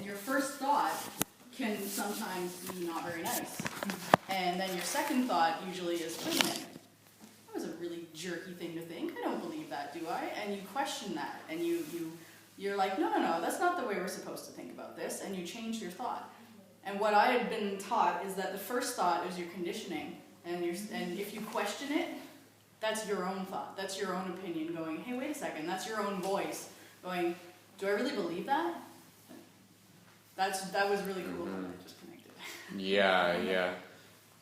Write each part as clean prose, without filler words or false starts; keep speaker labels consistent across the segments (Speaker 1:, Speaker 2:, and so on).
Speaker 1: your first thought can sometimes be not very nice. And then your second thought usually is, wait a minute, that was a really jerky thing to think. I don't believe that, do I? And you question that, and you're like, no, that's not the way we're supposed to think about this, and you change your thought. And what I had been taught is that the first thought is your conditioning, and if you question it, that's your own thought, that's your own opinion going, hey, wait a second, that's your own voice going, do I really believe that? That was really cool that I just connected.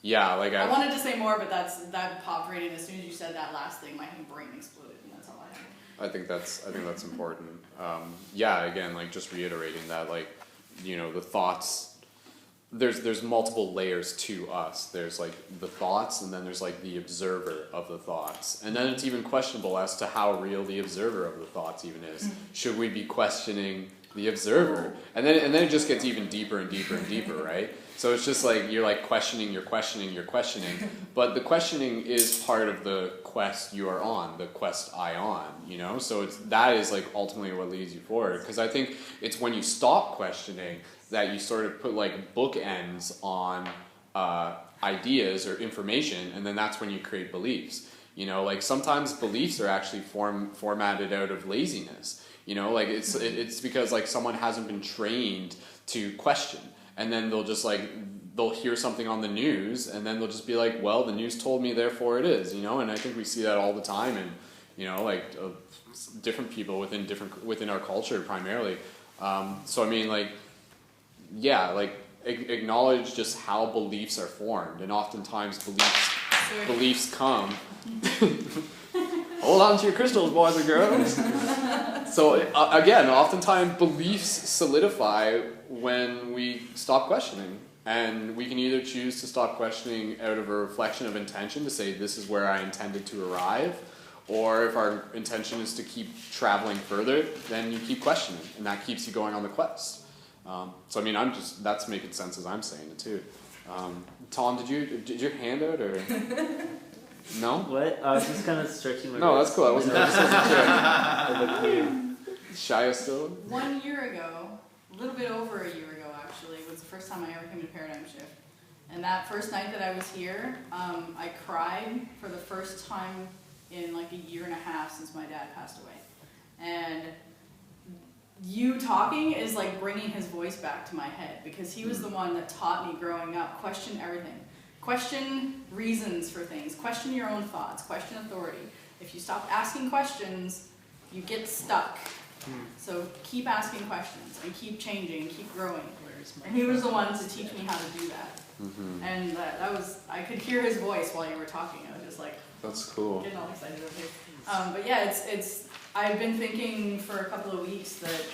Speaker 2: Yeah, like
Speaker 1: I wanted to say more, but that popped right in. As soon as you said that last thing, my brain exploded, and that's all I had.
Speaker 2: I think that's important. Again, like just reiterating that, like, you know, the thoughts, there's multiple layers to us. There's like the thoughts, and then there's like the observer of the thoughts, and then it's even questionable as to how real the observer of the thoughts even is. Should we be questioning the observer? And then it just gets even deeper and deeper and deeper, right? So it's just like you're like questioning, but the questioning is part of the quest you are on, the quest I on, you know? So that is like ultimately what leads you forward, because I think it's when you stop questioning that you sort of put like bookends on ideas or information, and then that's when you create beliefs. You know, like sometimes beliefs are actually formatted out of laziness. You know, like it's because like someone hasn't been trained to question, and then they'll hear something on the news, and then they'll just be like, well, the news told me, therefore it is. You know, and I think we see that all the time, and you know, like different people within our culture primarily. So I mean, like, yeah, like acknowledge just how beliefs are formed, and oftentimes beliefs come. Hold on to your crystals, boys and girls. So again, oftentimes beliefs solidify when we stop questioning, and we can either choose to stop questioning out of a reflection of intention to say this is where I intended to arrive, or if our intention is to keep traveling further, then you keep questioning, and that keeps you going on the quest. So I mean, that's making sense as I'm saying it too. Tom, did your hand out or? No?
Speaker 3: What? I was just kind of stretching my
Speaker 2: No, that's cool. I wasn't Shia still?
Speaker 1: 1 year ago, a little bit over a year ago actually, was the first time I ever came to Paradigm Shift. And that first night that I was here, I cried for the first time in like a year and a half since my dad passed away. And you talking is like bringing his voice back to my head, because he was the one that taught me growing up, question everything. Question reasons for things, question your own thoughts, question authority. If you stop asking questions, you get stuck. So keep asking questions and keep changing and keep growing. And he was the one to teach me how to do that. And I could hear his voice while you were talking. I was just like,
Speaker 2: that's cool.
Speaker 1: Getting all excited over here. But yeah, I've been thinking for a couple of weeks that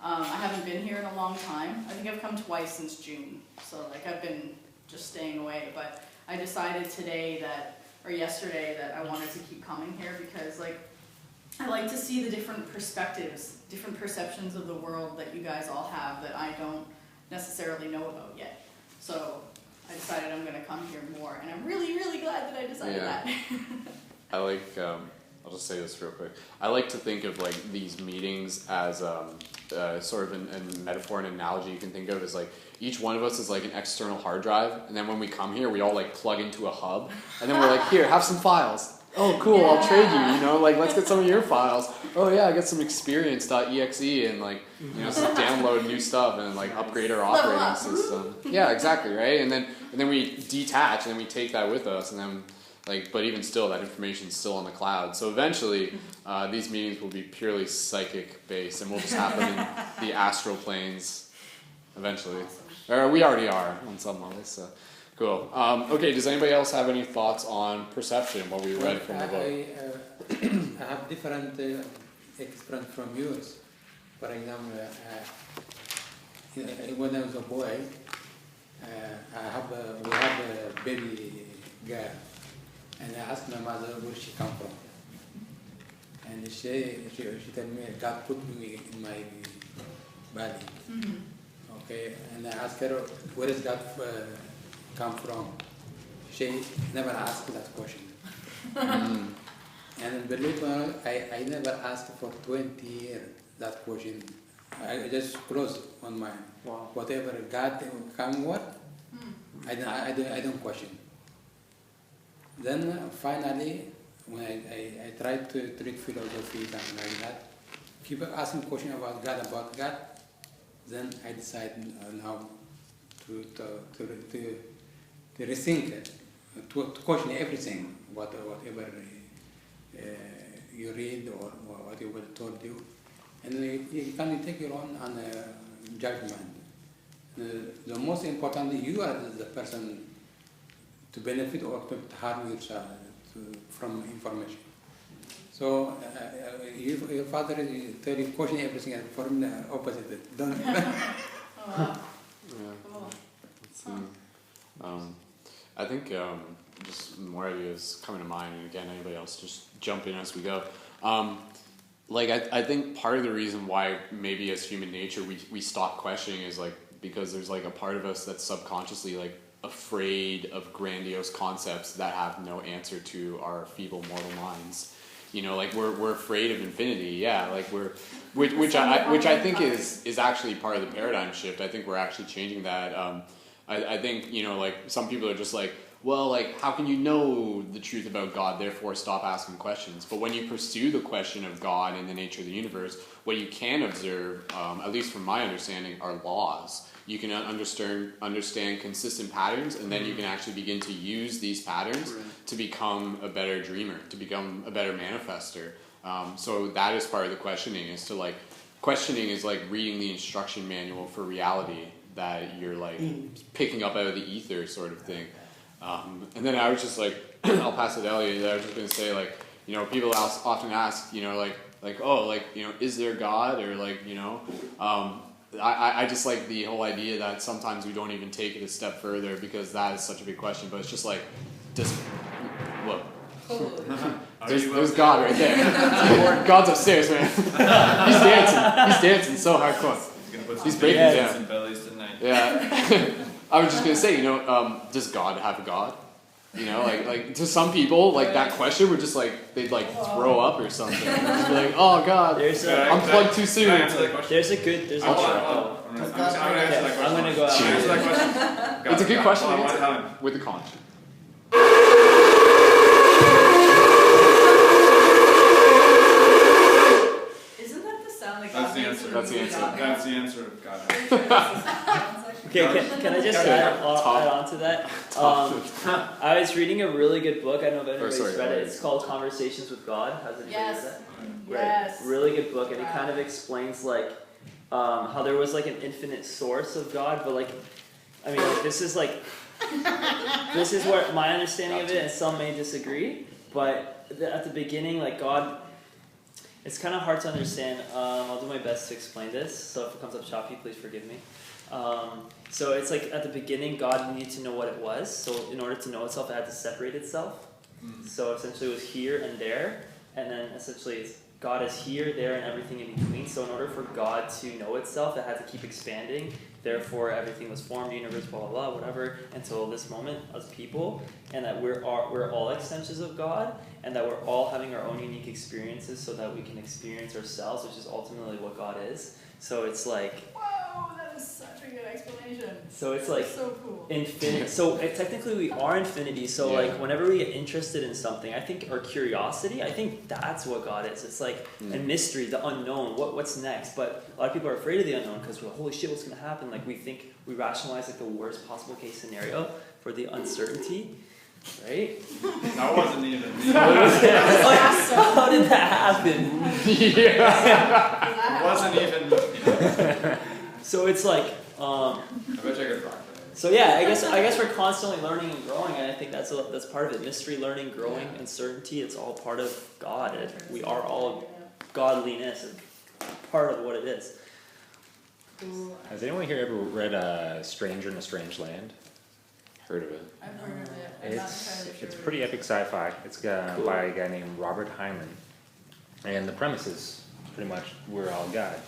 Speaker 1: I haven't been here in a long time. I think I've come twice since June. So like I've been just staying away, but I decided yesterday that I wanted to keep coming here because like I like to see the different perspectives, different perceptions of the world that you guys all have that I don't necessarily know about yet. So I decided I'm going to come here more, and I'm really, really glad that I decided that.
Speaker 2: I like, I'll just say this real quick. I like to think of like these meetings as sort of a metaphor, an analogy you can think of as like each one of us is like an external hard drive, and then when we come here, we all like plug into a hub, and then we're like, here, have some files. Oh, cool, I'll trade you, like, let's get some of your files. Oh yeah, I got some experience.exe, and like, just download new stuff and like upgrade our operating system. Yeah, exactly, right? And then we detach, and then we take that with us, and then like, but even still, that information's still on the cloud. So eventually, these meetings will be purely psychic based, and we'll just happen in the astral planes eventually. Or we already are on some levels, so cool. Okay, does anybody else have any thoughts on perception, what we read from the book?
Speaker 4: I have different experience from yours. For example, when I was a boy, we have a baby girl, and I asked my mother where she come from. And she told me God put me in my body. Okay, and I asked her, where does God come from? She never asked that question. And believe me, I never asked for 20 years that question. I just closed on my
Speaker 3: Wow.
Speaker 4: whatever God come what, I don't question. Then finally, when I tried to treat philosophy something like that, keep asking questions about God, then I decide now to rethink it, to question everything, whatever you read or whatever told you, and you can take your own judgment. The most important, you are the person to benefit or to harm yourself from information. So your father tell you question everything, and for me the opposite. Don't.
Speaker 1: Oh, wow.
Speaker 2: Yeah.
Speaker 1: Cool.
Speaker 2: Let's see. I think just more ideas coming to mind, and again, anybody else just jump in as we go. I think part of the reason why maybe as human nature we stop questioning is like because there's like a part of us that's subconsciously like afraid of grandiose concepts that have no answer to our feeble mortal minds. You know, like we're afraid of infinity. Yeah, like which I think is actually part of the paradigm shift. I think we're actually changing that. I think, you know, like some people are just like, well, like how can you know the truth about God? Therefore, stop asking questions. But when you pursue the question of God and the nature of the universe, what you can observe, at least from my understanding, are laws. You can understand consistent patterns, and then you can actually begin to use these patterns to become a better dreamer, to become a better manifester. So that is part of the questioning, is to like, questioning is like reading the instruction manual for reality that you're like picking up out of the ether sort of thing. And then I was just like, I'll pass it to Elliot. I was just going to say, like, you know, people often ask, you know, like, oh, like, you know, is there God? Or like, you know, I just like the whole idea that sometimes we don't even take it a step further because that is such a big question. But it's just like, look, there's God right there. God's upstairs, man. He's dancing so hardcore. He's breaking down.
Speaker 5: Bellies tonight.
Speaker 2: Yeah. I was just gonna say, you know, does God have a God? You know, like to some people, like that question would just like they'd like throw up or something. Just be like, oh God, I'm plugged too soon.
Speaker 5: Can I answer that question?
Speaker 3: There's a
Speaker 5: I'm gonna answer that question.
Speaker 3: I'm gonna go out.
Speaker 5: Can I answer that question?
Speaker 2: It's a good question to
Speaker 5: Hold on,
Speaker 2: answer
Speaker 5: Helen.
Speaker 2: with the conch.
Speaker 1: Isn't that the sound that
Speaker 5: That's
Speaker 1: God
Speaker 5: the
Speaker 1: makes
Speaker 5: answer.
Speaker 1: when
Speaker 2: That's the
Speaker 1: we
Speaker 2: answer.
Speaker 1: talk?
Speaker 5: That's the answer of God.
Speaker 3: Okay, can I just add on to that? I was reading a really good book. I don't know if anybody's
Speaker 2: sorry,
Speaker 3: read it.
Speaker 2: Elliot.
Speaker 3: It's called Conversations with God. Has anybody
Speaker 1: Yes.
Speaker 3: read that?
Speaker 1: Yes.
Speaker 3: Right. Really good book, and it kind of explains like how there was like an infinite source of God, but like, I mean, like, this is what my understanding of it, and some may disagree, but at the beginning, like God, it's kind of hard to understand. I'll do my best to explain this, so if it comes up choppy, please forgive me. So it's like at the beginning, God needed to know what it was, so in order to know itself, it had to separate itself. So essentially it was here and there, and then essentially God is here, there, and everything in between. So in order for God to know itself, it had to keep expanding. Therefore, everything was formed, universe, blah, blah, blah, whatever, until this moment as people, and that we're all extensions of God, and that we're all having our own unique experiences so that we can experience ourselves, which is ultimately what God is. So it's like...
Speaker 1: Whoa, that is such a good explanation.
Speaker 3: So it's like
Speaker 1: so cool.
Speaker 3: infinite. So technically we are infinity. So
Speaker 2: Yeah.
Speaker 3: like whenever we get interested in something, I think our curiosity, I think that's what God is. It's like a mystery, the unknown. What's next? But a lot of people are afraid of the unknown because we're like, holy shit, what's gonna happen? Like we rationalize like the worst possible case scenario for the uncertainty, right?
Speaker 5: That wasn't even me.
Speaker 3: How did that happen?
Speaker 5: It wasn't even.
Speaker 3: So it's like.
Speaker 5: I bet you I could rock that.
Speaker 3: So yeah, I guess we're constantly learning and growing, and I think that's part of it. Mystery, learning, growing, uncertainty. It's all part of God. We are all godliness, and part of what it is.
Speaker 6: Has anyone here ever read Stranger in a Strange Land?
Speaker 2: Heard of it.
Speaker 1: I've heard of it. I'm not
Speaker 6: It's
Speaker 1: entirely sure.
Speaker 6: pretty epic sci-fi. It's by a guy named Robert Heinlein, and the premise is pretty much we're all God.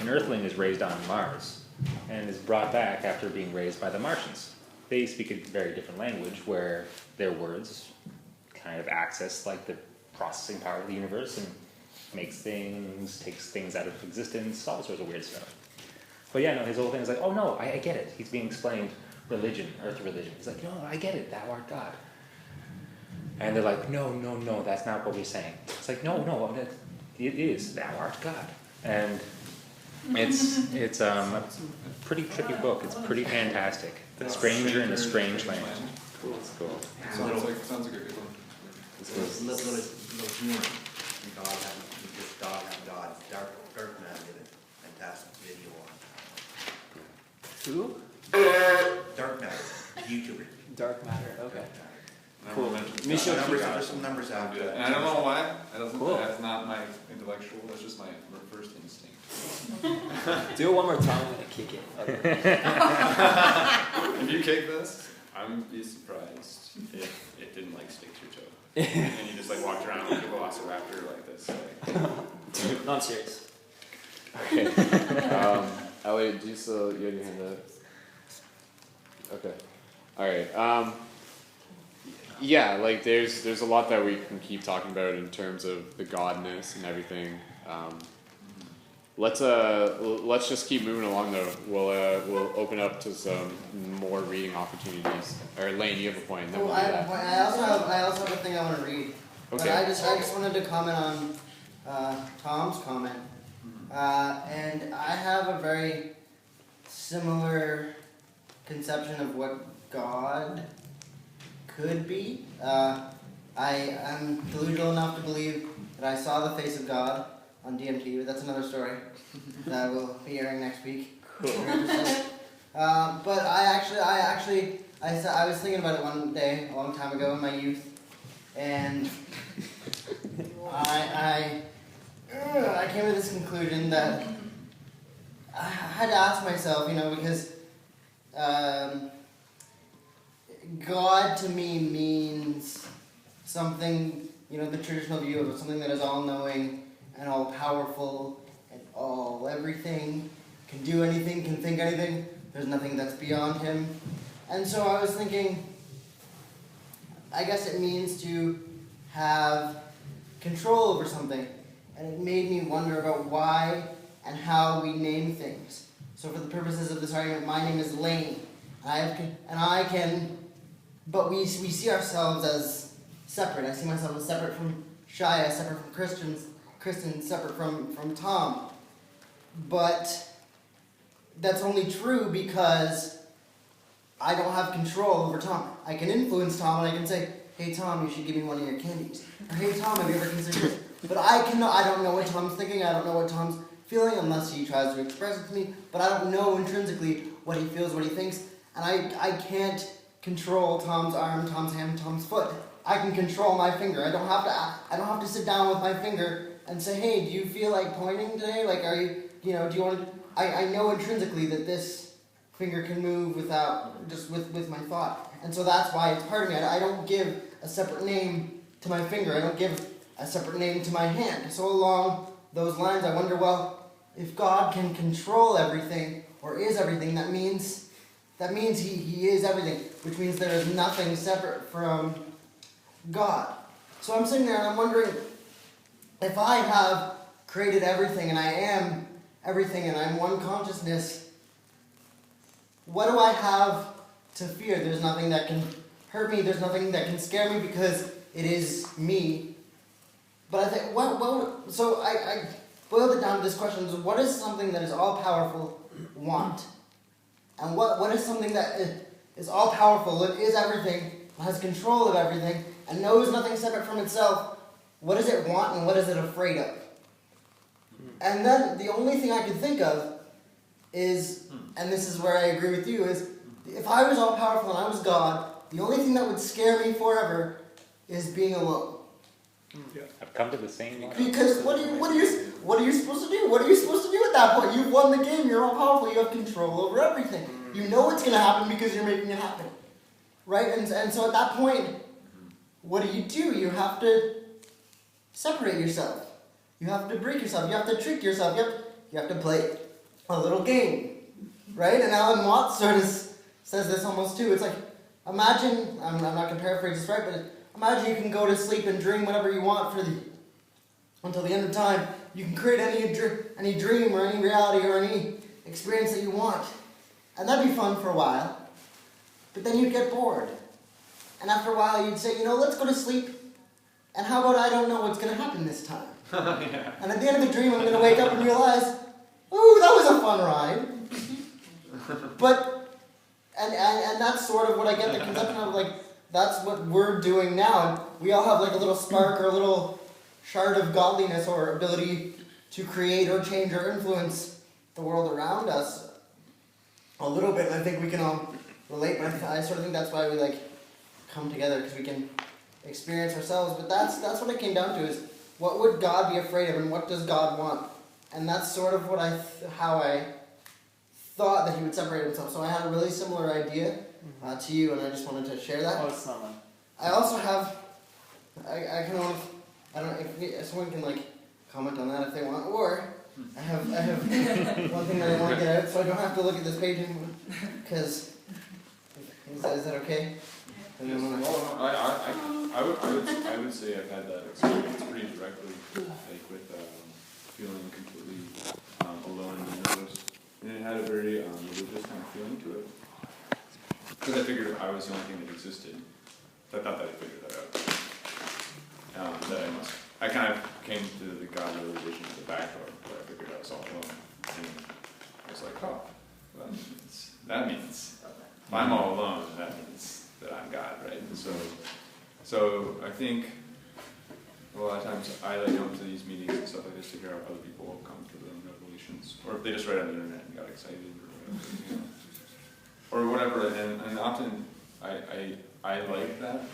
Speaker 6: An Earthling is raised on Mars and is brought back after being raised by the Martians. They speak a very different language where their words kind of access like the processing power of the universe and makes things, takes things out of existence, all sorts of weird stuff. But yeah, no, his whole thing is like, oh no, I get it. He's being explained religion, earth religion. He's like, no, I get it, thou art God. And they're like, no, that's not what we're saying. It's like, no, it is, thou art God. And it's a pretty tricky book. It's pretty fantastic. The Stranger in a Strange Land. It's cool.
Speaker 5: Sounds like a good one.
Speaker 7: Little humor. God having God. Dark Man did a fantastic video on
Speaker 3: Who?
Speaker 7: Dark Matter, YouTuber.
Speaker 3: Dark Matter. Okay.
Speaker 5: Never
Speaker 3: Cool.
Speaker 5: mentioned
Speaker 3: Me
Speaker 5: God.
Speaker 3: show
Speaker 7: There's some numbers out
Speaker 5: Yeah,
Speaker 7: there.
Speaker 5: and I don't know why.
Speaker 3: Cool.
Speaker 5: That's not my intellectual. That's just my first instinct.
Speaker 3: Do it one more time. I'm gonna kick it. Okay.
Speaker 5: If you kick this, I'm be surprised if it didn't like stick to your toe, and you just like walked around like a velociraptor like this. Like.
Speaker 3: No, I'm serious.
Speaker 2: Okay. Elliot, do you still, you had your hand up? Okay. Alright, yeah, like there's a lot that we can keep talking about in terms of the godness and everything. Let's just keep moving along though. We'll open up to some more reading opportunities. Or Lane, you have a point. And then
Speaker 8: Well,
Speaker 2: we'll do that.
Speaker 8: I also have a thing I want to read. But
Speaker 2: Okay.
Speaker 8: I just wanted to comment on Tom's comment, and I have a very similar conception of what God could be. I'm delusional enough to believe that I saw the face of God on DMT, but that's another story that will be airing next week. Cool. But I was thinking about it one day a long time ago in my youth, and I came to this conclusion that I had to ask myself, because God to me means something, the traditional view of something that is all-knowing and all-powerful and all-everything, can do anything, can think anything. There's nothing that's beyond him. And so I was thinking, I guess it means to have control over something. And it made me wonder about why and how we name things. So for the purposes of this argument, my name is Lane. But we see ourselves as separate. I see myself as separate from Shia, separate from Kristen, separate from Tom. But that's only true because I don't have control over Tom. I can influence Tom and I can say, hey Tom, you should give me one of your candies. Or hey Tom, have you ever considered this? But I don't know what Tom's thinking, I don't know what Tom's feeling unless he tries to express it to me, but I don't know intrinsically what he feels, what he thinks, and I can't control Tom's arm, Tom's hand, Tom's foot. I can control my finger. I don't have to sit down with my finger and say, hey, do you feel like pointing today? Like, are you, do you want to, I know intrinsically that this finger can move without, just with my thought. And so that's why it's part of me. I don't give a separate name to my finger. I don't give a separate name to my hand. So along those lines, I wonder, well, if God can control everything, or is everything, that means he is everything, which means there is nothing separate from God. So I'm sitting there and I'm wondering, if I have created everything and I am everything and I'm one consciousness, what do I have to fear? There's nothing that can hurt me, there's nothing that can scare me because it is me. But I think, so I boiled it down to this question: what is something that is all-powerful want? And what is something that is all-powerful, that is everything, has control of everything, and knows nothing separate from itself? What does it want and what is it afraid of? And then the only thing I could think of is, and this is where I agree with you, is if I was all-powerful and I was God, the only thing that would scare me forever is being alone.
Speaker 6: I've come to the same line.
Speaker 8: Because what are you supposed to do? What are you supposed to do at that point? You've won the game, you're all powerful, you have control over everything. You know it's gonna happen because you're making it happen. Right? And so at that point, what do? You have to separate yourself. You have to break yourself, you have to trick yourself, you have to play a little game. Right? And Alan Watts sort of says this almost too. It's like, imagine, I'm not gonna paraphrase this right, but imagine you can go to sleep and dream whatever you want until the end of time. You can create any dream or any reality or experience that you want. And that'd be fun for a while. But then you'd get bored. And after a while you'd say, let's go to sleep. And how about I don't know what's going to happen this time?
Speaker 5: Yeah.
Speaker 8: And at the end of the dream I'm going to wake up and realize, ooh, that was a fun ride. But, and that's sort of what I get the conception of, like, that's what we're doing now. And we all have like a little spark or a little shard of godliness or ability to create or change or influence the world around us a little bit. And I think we can all relate, but I sort of think that's why we like come together, because we can experience ourselves. But that's what it came down to, is what would God be afraid of and what does God want? And that's sort of what how I thought that he would separate himself. So I had a really similar idea to you, and I just wanted to share that.
Speaker 3: Oh, it's not mine.
Speaker 8: I also have, I kind of want to, I don't know if someone can like comment on that if they want, or I have one thing that I want to get out, so I don't have to look at this page anymore, because, is that okay? And then when
Speaker 5: I would say I've had that experience pretty directly, like with feeling completely alone in the universe, and it had a very religious kind of feeling to it, because I figured I was the only thing that existed. So I thought that I figured that out. That I kind of came to the God realization at the back door, where I figured I was all alone, and I was like, oh, well, that means if I'm all alone, that means that I'm God, right? And so I think a lot of times I like come to these meetings and stuff like this to hear how other people come to their own revelations, or if they just read on the internet and got excited, or whatever. And often I like that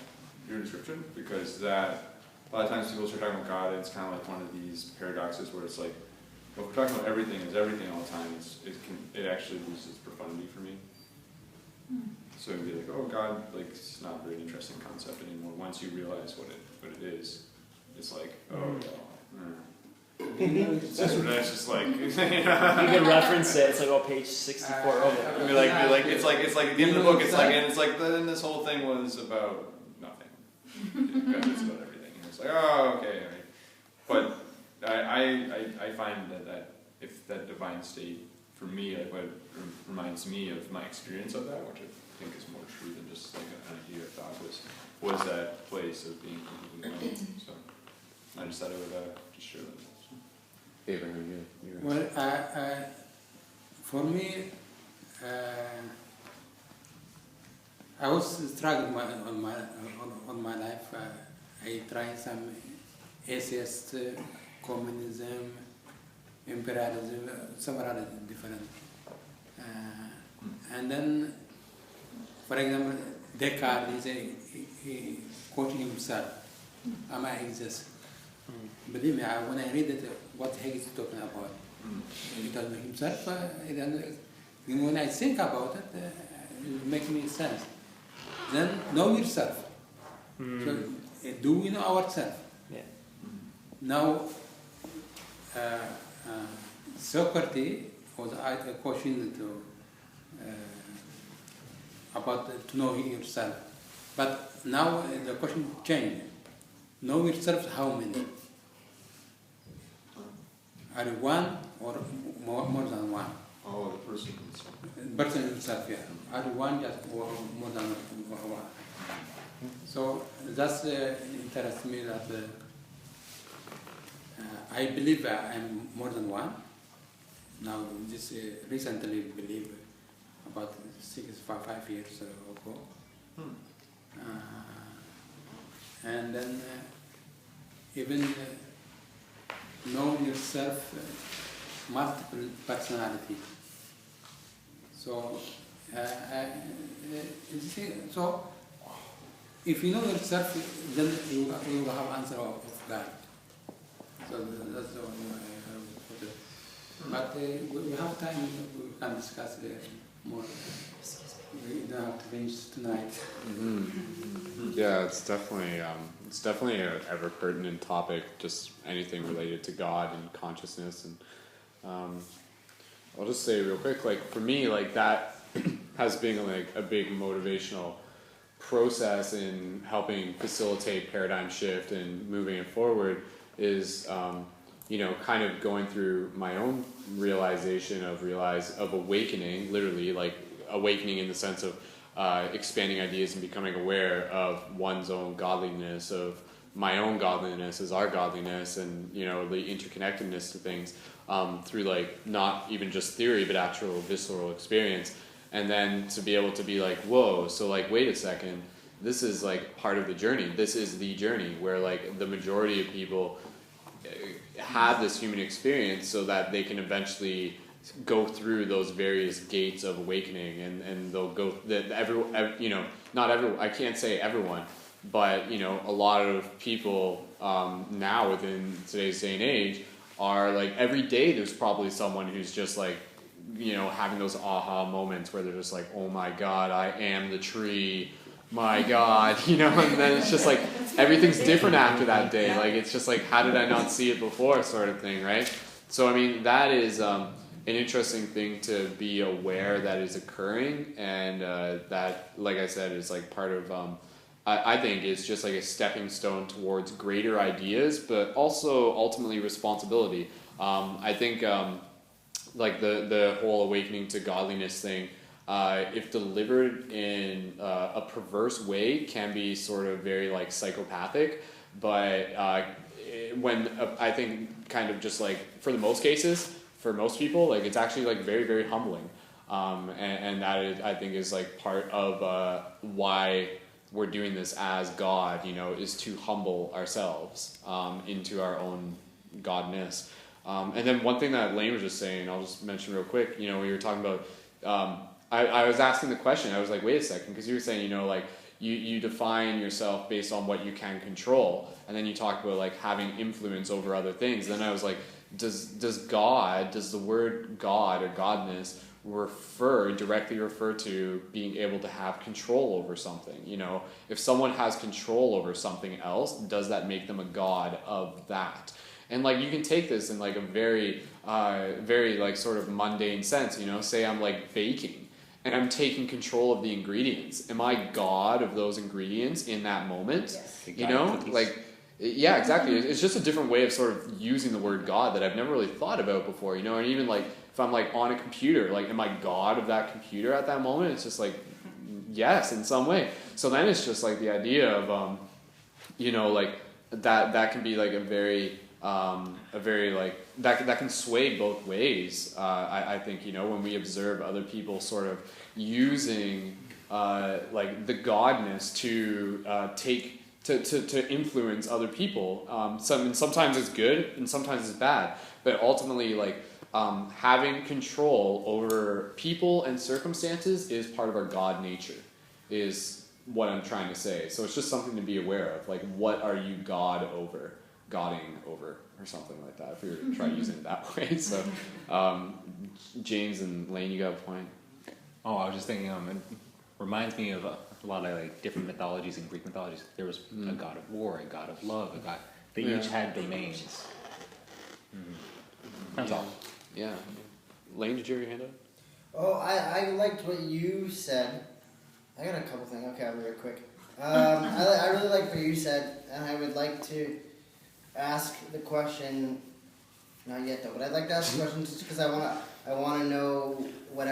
Speaker 5: your description, because that a lot of times people start talking about God, and it's kind of like one of these paradoxes where it's like, if we're talking about everything as everything all the time, it actually loses its profundity for me. So it'd be like, oh, God, like, it's not a very interesting concept anymore. Once you realize what it is, it's like, oh, it's just like,
Speaker 3: You can reference it. It's like, oh, page 64. Oh,
Speaker 5: be like, it's like at the end of the book. It's like, and it's like, then this whole thing was about nothing. Because it's about everything. And it's like, oh, okay, all right. But I find that if that divine state for me, like what reminds me of my experience of that, which I think is more true than just like an idea or thought, was that place of being completely alone. So I just thought I would just share that.
Speaker 2: Abraham, you.
Speaker 4: Well, for me, I was struggling on my life. I tried some atheist, communism, imperialism, several different. And then, for example, Descartes, he quoting himself, "Am I exist?" Believe me, when I read it, what he is talking about, he tells me himself. When I think about it, it makes me sense. Then know yourself. So, do we know ourselves?
Speaker 3: Yeah.
Speaker 4: Now, Socrates was questioned about to know yourself, but now the question changed. Know yourself, how many? Are you one or more than one?
Speaker 5: Oh, the person himself.
Speaker 4: Person himself, yeah. Are you one just or more than one? So that's interests me that I believe I'm more than one. Now, this recently believe about 5 years ago. And then even know yourself, multiple personality. So, so if you know yourself, then you will have answer of God. So that's the one I would put it. But we have time, we can discuss more. We don't have to finish tonight.
Speaker 2: Yeah, it's definitely an ever pertinent topic. Just anything related to God and consciousness, and I'll just say real quick, like for me, like that has been like a big motivational process in helping facilitate paradigm shift and moving it forward. Is kind of going through my own realization of awakening, literally like awakening in the sense of expanding ideas and becoming aware of one's own godliness, of my own godliness as our godliness, and the interconnectedness to things through like not even just theory but actual visceral experience, and then to be able to be like, whoa, so like wait a second, this is like part of the journey. This is the journey where like the majority of people have this human experience so that they can eventually go through those various gates of awakening, and they'll go that not everyone, I can't say everyone, but a lot of people now within today's day and age are like, every day there's probably someone who's just like having those aha moments where they're just like, oh my god, I am the tree, my god, and then it's just like everything's different after that day. Like it's just like, how did I not see it before, sort of thing, right? So I mean, that is an interesting thing to be aware that is occurring, and that, like I said, is like part of I think it's just like a stepping stone towards greater ideas, but also ultimately responsibility. I think like the whole awakening to godliness thing, if delivered in a perverse way, can be sort of very like psychopathic, but when I think kind of just like for the most cases, for most people, like it's actually like very, very humbling, and that is, I think, is like part of why we're doing this as God, is to humble ourselves into our own godness. And then one thing that Lane was just saying, I'll just mention real quick, we were talking about, I was asking the question, I was like, wait a second, because you were saying, like, you define yourself based on what you can control, and then you talk about like having influence over other things. Then I was like, does the word God or godness directly refer to being able to have control over something? If someone has control over something else, does that make them a god of that? And like you can take this in like a very very like sort of mundane sense, say I'm like baking and I'm taking control of the ingredients. Am I god of those ingredients in that moment?
Speaker 8: Yes.
Speaker 2: Like, yeah, exactly. It's just a different way of sort of using the word God that I've never really thought about before, and even like if I'm like on a computer, like am I God of that computer at that moment? It's just like, yes, in some way. So then it's just like the idea of like that can be like a very like that can sway both ways. I think when we observe other people sort of using like the godness to to influence other people. Sometimes it's good and sometimes it's bad, but ultimately like having control over people and circumstances is part of our God nature, is what I'm trying to say. So it's just something to be aware of, like what are you godding over or something like that, if you're trying using it that way. So James and Lane, you got a point?
Speaker 6: Oh, I was just thinking, it reminds me of a lot of like different mythologies in Greek mythologies. There was a god of war, a god of love, a god. They each had domains. That's all.
Speaker 2: Yeah. Lane, did you have your hand up?
Speaker 8: Oh, I liked what you said. I got a couple things. Okay, I'll be real quick. I really liked what you said, and I would like to ask the question. Not yet though, but I'd like to ask the question just because I want to know what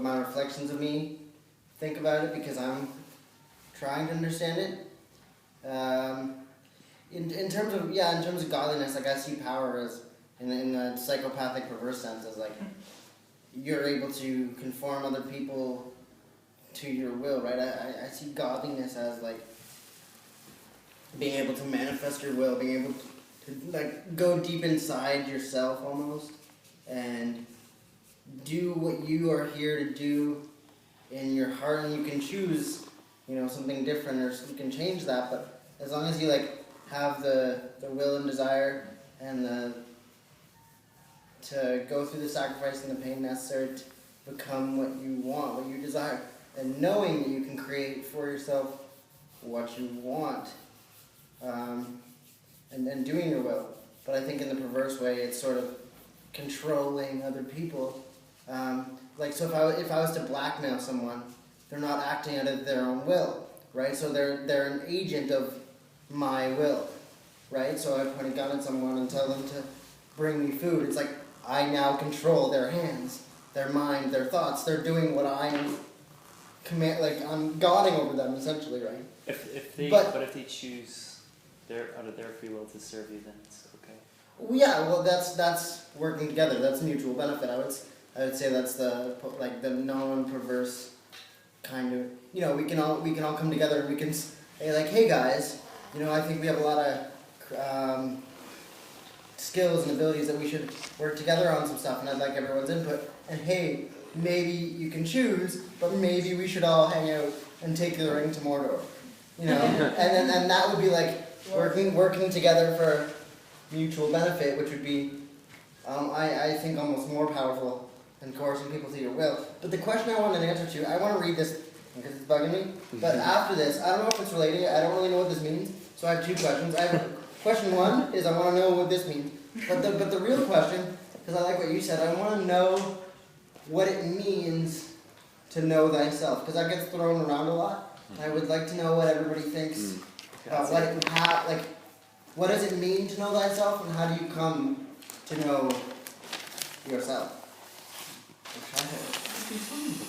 Speaker 8: my reflections of me think about it, because I'm trying to understand it. In terms of godliness, like I see power as in the psychopathic perverse sense as like you're able to conform other people to your will, right? I see godliness as like being able to manifest your will, being able to like go deep inside yourself almost and do what you are here to do in your heart, and you can choose, something different, or you can change that, but as long as you like have the will and desire and to go through the sacrifice and the pain necessary to become what you want, what you desire, and knowing that you can create for yourself what you want, and doing your will. But I think in the perverse way, it's sort of controlling other people. So if I was to blackmail someone, they're not acting out of their own will, right? So they're an agent of my will, right? So I point a gun at someone and tell them to bring me food. It's like I now control their hands, their mind, their thoughts. They're doing what I'm I'm godding over them essentially, right?
Speaker 3: If they
Speaker 8: But-
Speaker 3: if they choose out of their free will to serve you, then it's okay.
Speaker 8: Well, yeah, well that's working together. That's mutual benefit. I would say that's the non-perverse kind of. You know, we can all come together and we can say like, hey guys, you know, I think we have a lot of skills and abilities that we should work together on some stuff, and I'd like everyone's input. And hey, maybe you can choose, but maybe we should all hang out and take the ring to Mordor. You know, and that would be like working together for mutual benefit, which would be, I think, almost more powerful than coercing people to your will. But the question I want an answer to, I want to read this because it's bugging me. But after this, I don't know if it's related. I don't really know what this means. So I have two questions. Question one is I want to know what this means. But the real question, because I like what you said, I want to know what it means to know thyself, because that gets thrown around a lot. I would like to know what everybody thinks about what does it mean to know thyself, and how do you come to know yourself?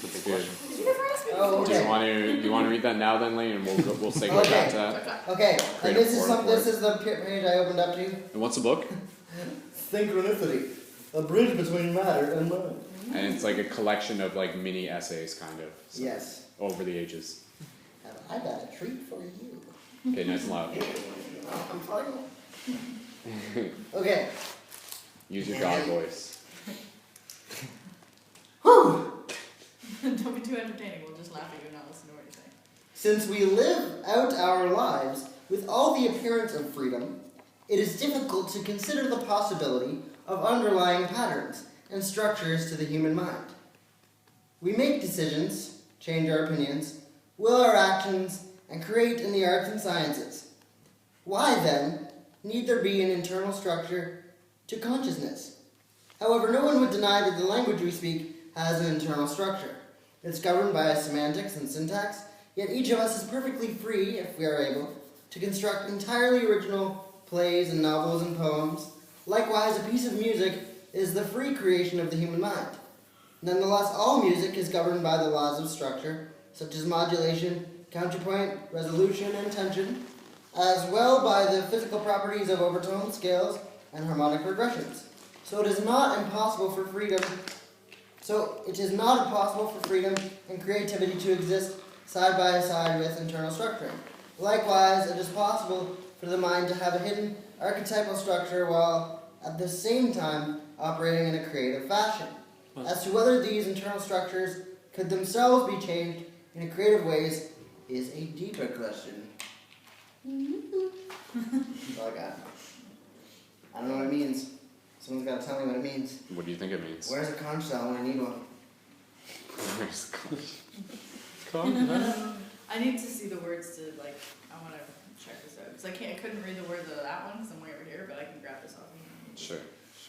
Speaker 2: That's good.
Speaker 1: Did you never ask me?
Speaker 8: Oh,
Speaker 2: Do you
Speaker 8: okay.
Speaker 2: want to read that now then, Lane, and we'll segue back to that.
Speaker 8: Okay, and this is
Speaker 2: Creative
Speaker 8: this is the page I opened up to you.
Speaker 2: And what's the book?
Speaker 8: Synchronicity, a bridge between matter and mind.
Speaker 2: And it's like a collection of like mini essays, kind of. So,
Speaker 8: Yes.
Speaker 2: over the ages.
Speaker 8: Have I got a treat for you?
Speaker 2: Okay, nice and loud.
Speaker 8: I'm fine. Okay.
Speaker 2: Use your God voice.
Speaker 8: Whew.
Speaker 1: Don't be too entertaining. We'll just laugh at you and not listen to what you say.
Speaker 8: Since we live out our lives with all the appearance of freedom, it is difficult to consider the possibility of underlying patterns and structures to the human mind. We make decisions, change our opinions, will our actions, and create in the arts and sciences. Why, then, need there be an internal structure to consciousness? However, no one would deny that the language we speak has an internal structure. It's governed by semantics and syntax, yet each of us is perfectly free, if we are able, to construct entirely original plays and novels and poems. Likewise, a piece of music is the free creation of the human mind. Nonetheless, all music is governed by the laws of structure, such as modulation, counterpoint, resolution, and tension, as well by the physical properties of overtones, scales, and harmonic progressions. So it is not impossible for freedom and creativity to exist side by side with internal structuring. Likewise, it is possible for the mind to have a hidden archetypal structure while at the same time operating in a creative fashion. As to whether these internal structures could themselves be changed in creative ways is a deeper question. That's all I got. I don't know what it means. Someone's got to tell me what it means.
Speaker 2: What do you think it means?
Speaker 8: Where's a conch shell when I need one?
Speaker 2: Where's
Speaker 1: I need to see the words to like. I want to check this out because I couldn't read the words of that one because I'm way over here, but I can grab this off of you.
Speaker 2: Sure.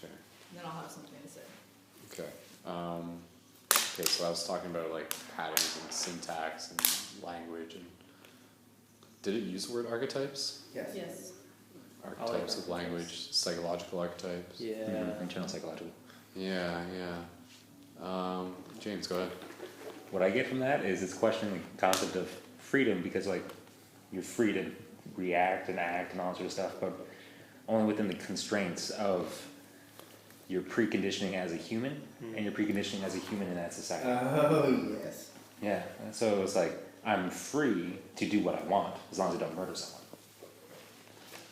Speaker 1: And then I'll have something to say.
Speaker 2: Okay. Okay, so I was talking about like patterns and syntax and language and did it use the word archetypes?
Speaker 8: Yes.
Speaker 1: Yes.
Speaker 2: Archetypes of language, psychological archetypes.
Speaker 3: Yeah.
Speaker 6: Internal psychological.
Speaker 2: Yeah. James, go ahead.
Speaker 6: What I get from that is it's questioning the concept of freedom, because like you're free to react and act and all that sort of stuff, but only within the constraints of your preconditioning as a human and your preconditioning as a human in that society.
Speaker 8: Oh, yes.
Speaker 6: Yeah, so it's like I'm free to do what I want as long as I don't murder someone.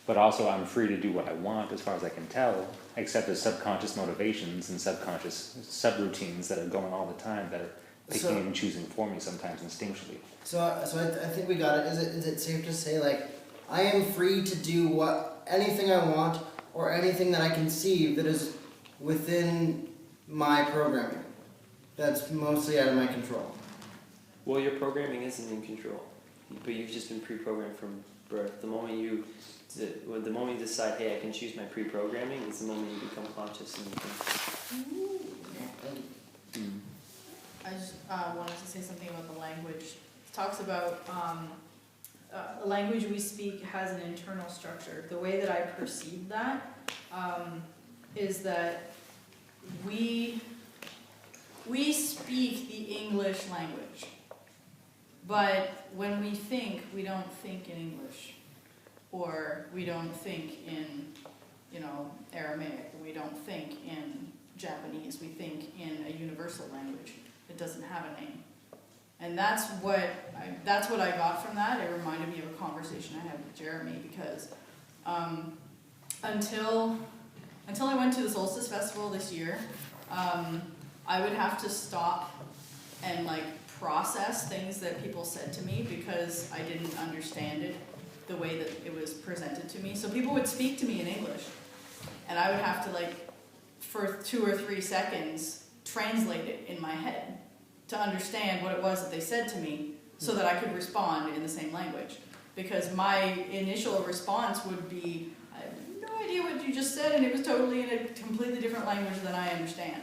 Speaker 6: But also I'm free to do what I want as far as I can tell, except there's subconscious motivations and subconscious subroutines that are going all the time that are picking and choosing for me sometimes instinctually.
Speaker 8: So I think we got it. Is it safe to say like I am free to do anything I want or anything that I conceive that is within my programming? That's mostly out of my control.
Speaker 3: Well, your programming isn't in control, but you've just been pre-programmed from birth. The moment you decide, hey, I can choose my pre-programming, is the moment you become conscious and you can.
Speaker 1: I just wanted to say something about the language. It talks about a language we speak has an internal structure. The way that I perceive that is that we speak the English language, but when we think, we don't think in English, or we don't think in, Aramaic, we don't think in Japanese, we think in a universal language that doesn't have a name. And that's what I got from that. It reminded me of a conversation I had with Jeremy, because until I went to the Solstice Festival this year, I would have to stop and process things that people said to me because I didn't understand it the way that it was presented to me. So people would speak to me in English, and I would have to for 2 or 3 seconds translate it in my head to understand what it was that they said to me so that I could respond in the same language. Because my initial response would be, I have no idea what you just said, and it was totally in a completely different language than I understand.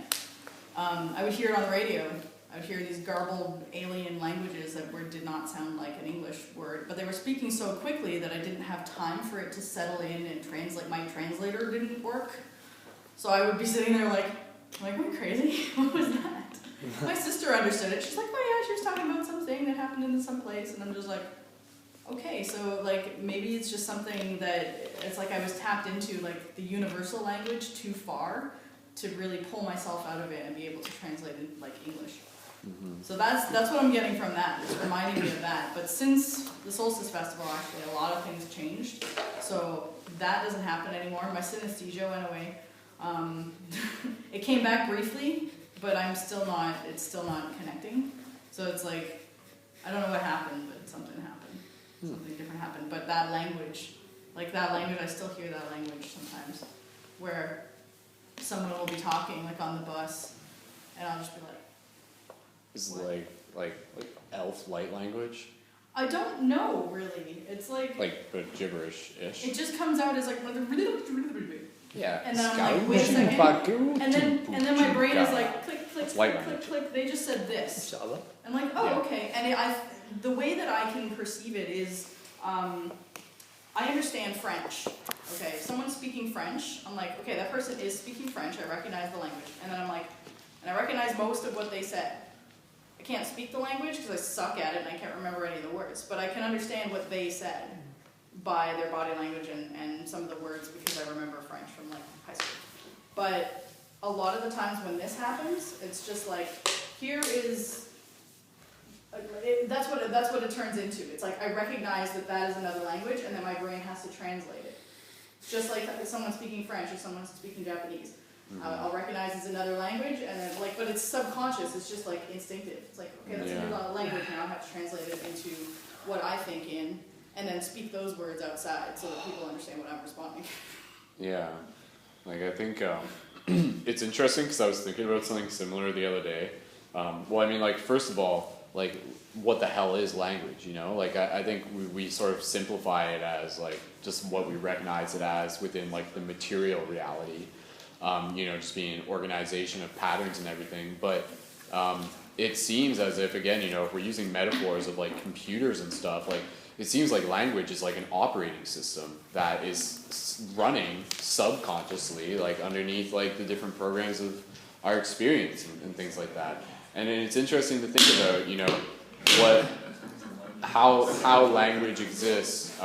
Speaker 1: I would hear it on the radio. I would hear these garbled alien languages that did not sound like an English word, but they were speaking so quickly that I didn't have time for it to settle in and translate. My translator didn't work. So I would be sitting there am I going crazy? What was that? My sister understood it. She's like, oh yeah, she was talking about something that happened in some place, and I'm just like, okay, so maybe it's just something that it's I was tapped into the universal language too far to really pull myself out of it and be able to translate it English.
Speaker 2: Mm-hmm.
Speaker 1: So that's what I'm getting from that. It's reminding me of that. But since the Solstice Festival, actually, a lot of things changed. So that doesn't happen anymore. My synesthesia went away. It came back briefly, but it's still not connecting. So it's I don't know what happened, but something happened. Something different happened. But that language, I still hear that language sometimes, where someone will be talking on the bus, and I'll just be like,
Speaker 2: Is it like elf light language?
Speaker 1: I don't know really. It's
Speaker 2: but gibberish-ish.
Speaker 1: it just comes out as
Speaker 2: Yeah.
Speaker 1: and then I'm wait a second. And then my brain is click, click,
Speaker 2: light
Speaker 1: click,
Speaker 2: language.
Speaker 1: click. They just said this.
Speaker 3: Inshallah.
Speaker 1: I'm like, oh,
Speaker 2: Yeah.
Speaker 1: okay. And the way that I can perceive it is, I understand French. Okay, if someone's speaking French, I'm like, okay, that person is speaking French. I recognize the language. And then and I recognize most of what they said. I can't speak the language because I suck at it and I can't remember any of the words. But I can understand what they said by their body language and some of the words because I remember French from high school. But a lot of the times when this happens, it's just here is. That's what it turns into. It's I recognize that is another language, and then my brain has to translate it. Just like if someone's speaking French or someone's speaking Japanese, I'll recognize it's another language, and then but it's subconscious. It's just instinctive. It's okay, that's a new language now. I have to translate it into what I think in, and then speak those words outside so that people understand what I'm responding.
Speaker 2: Yeah, I think it's interesting because I was thinking about something similar the other day. First of all, what the hell is language, I think we sort of simplify it as just what we recognize it as within the material reality, just being an organization of patterns and everything. But it seems as if, again, if we're using metaphors of computers and stuff, it seems like language is an operating system that is running subconsciously underneath the different programs of our experience and things like that. And it's interesting to think about, how language exists,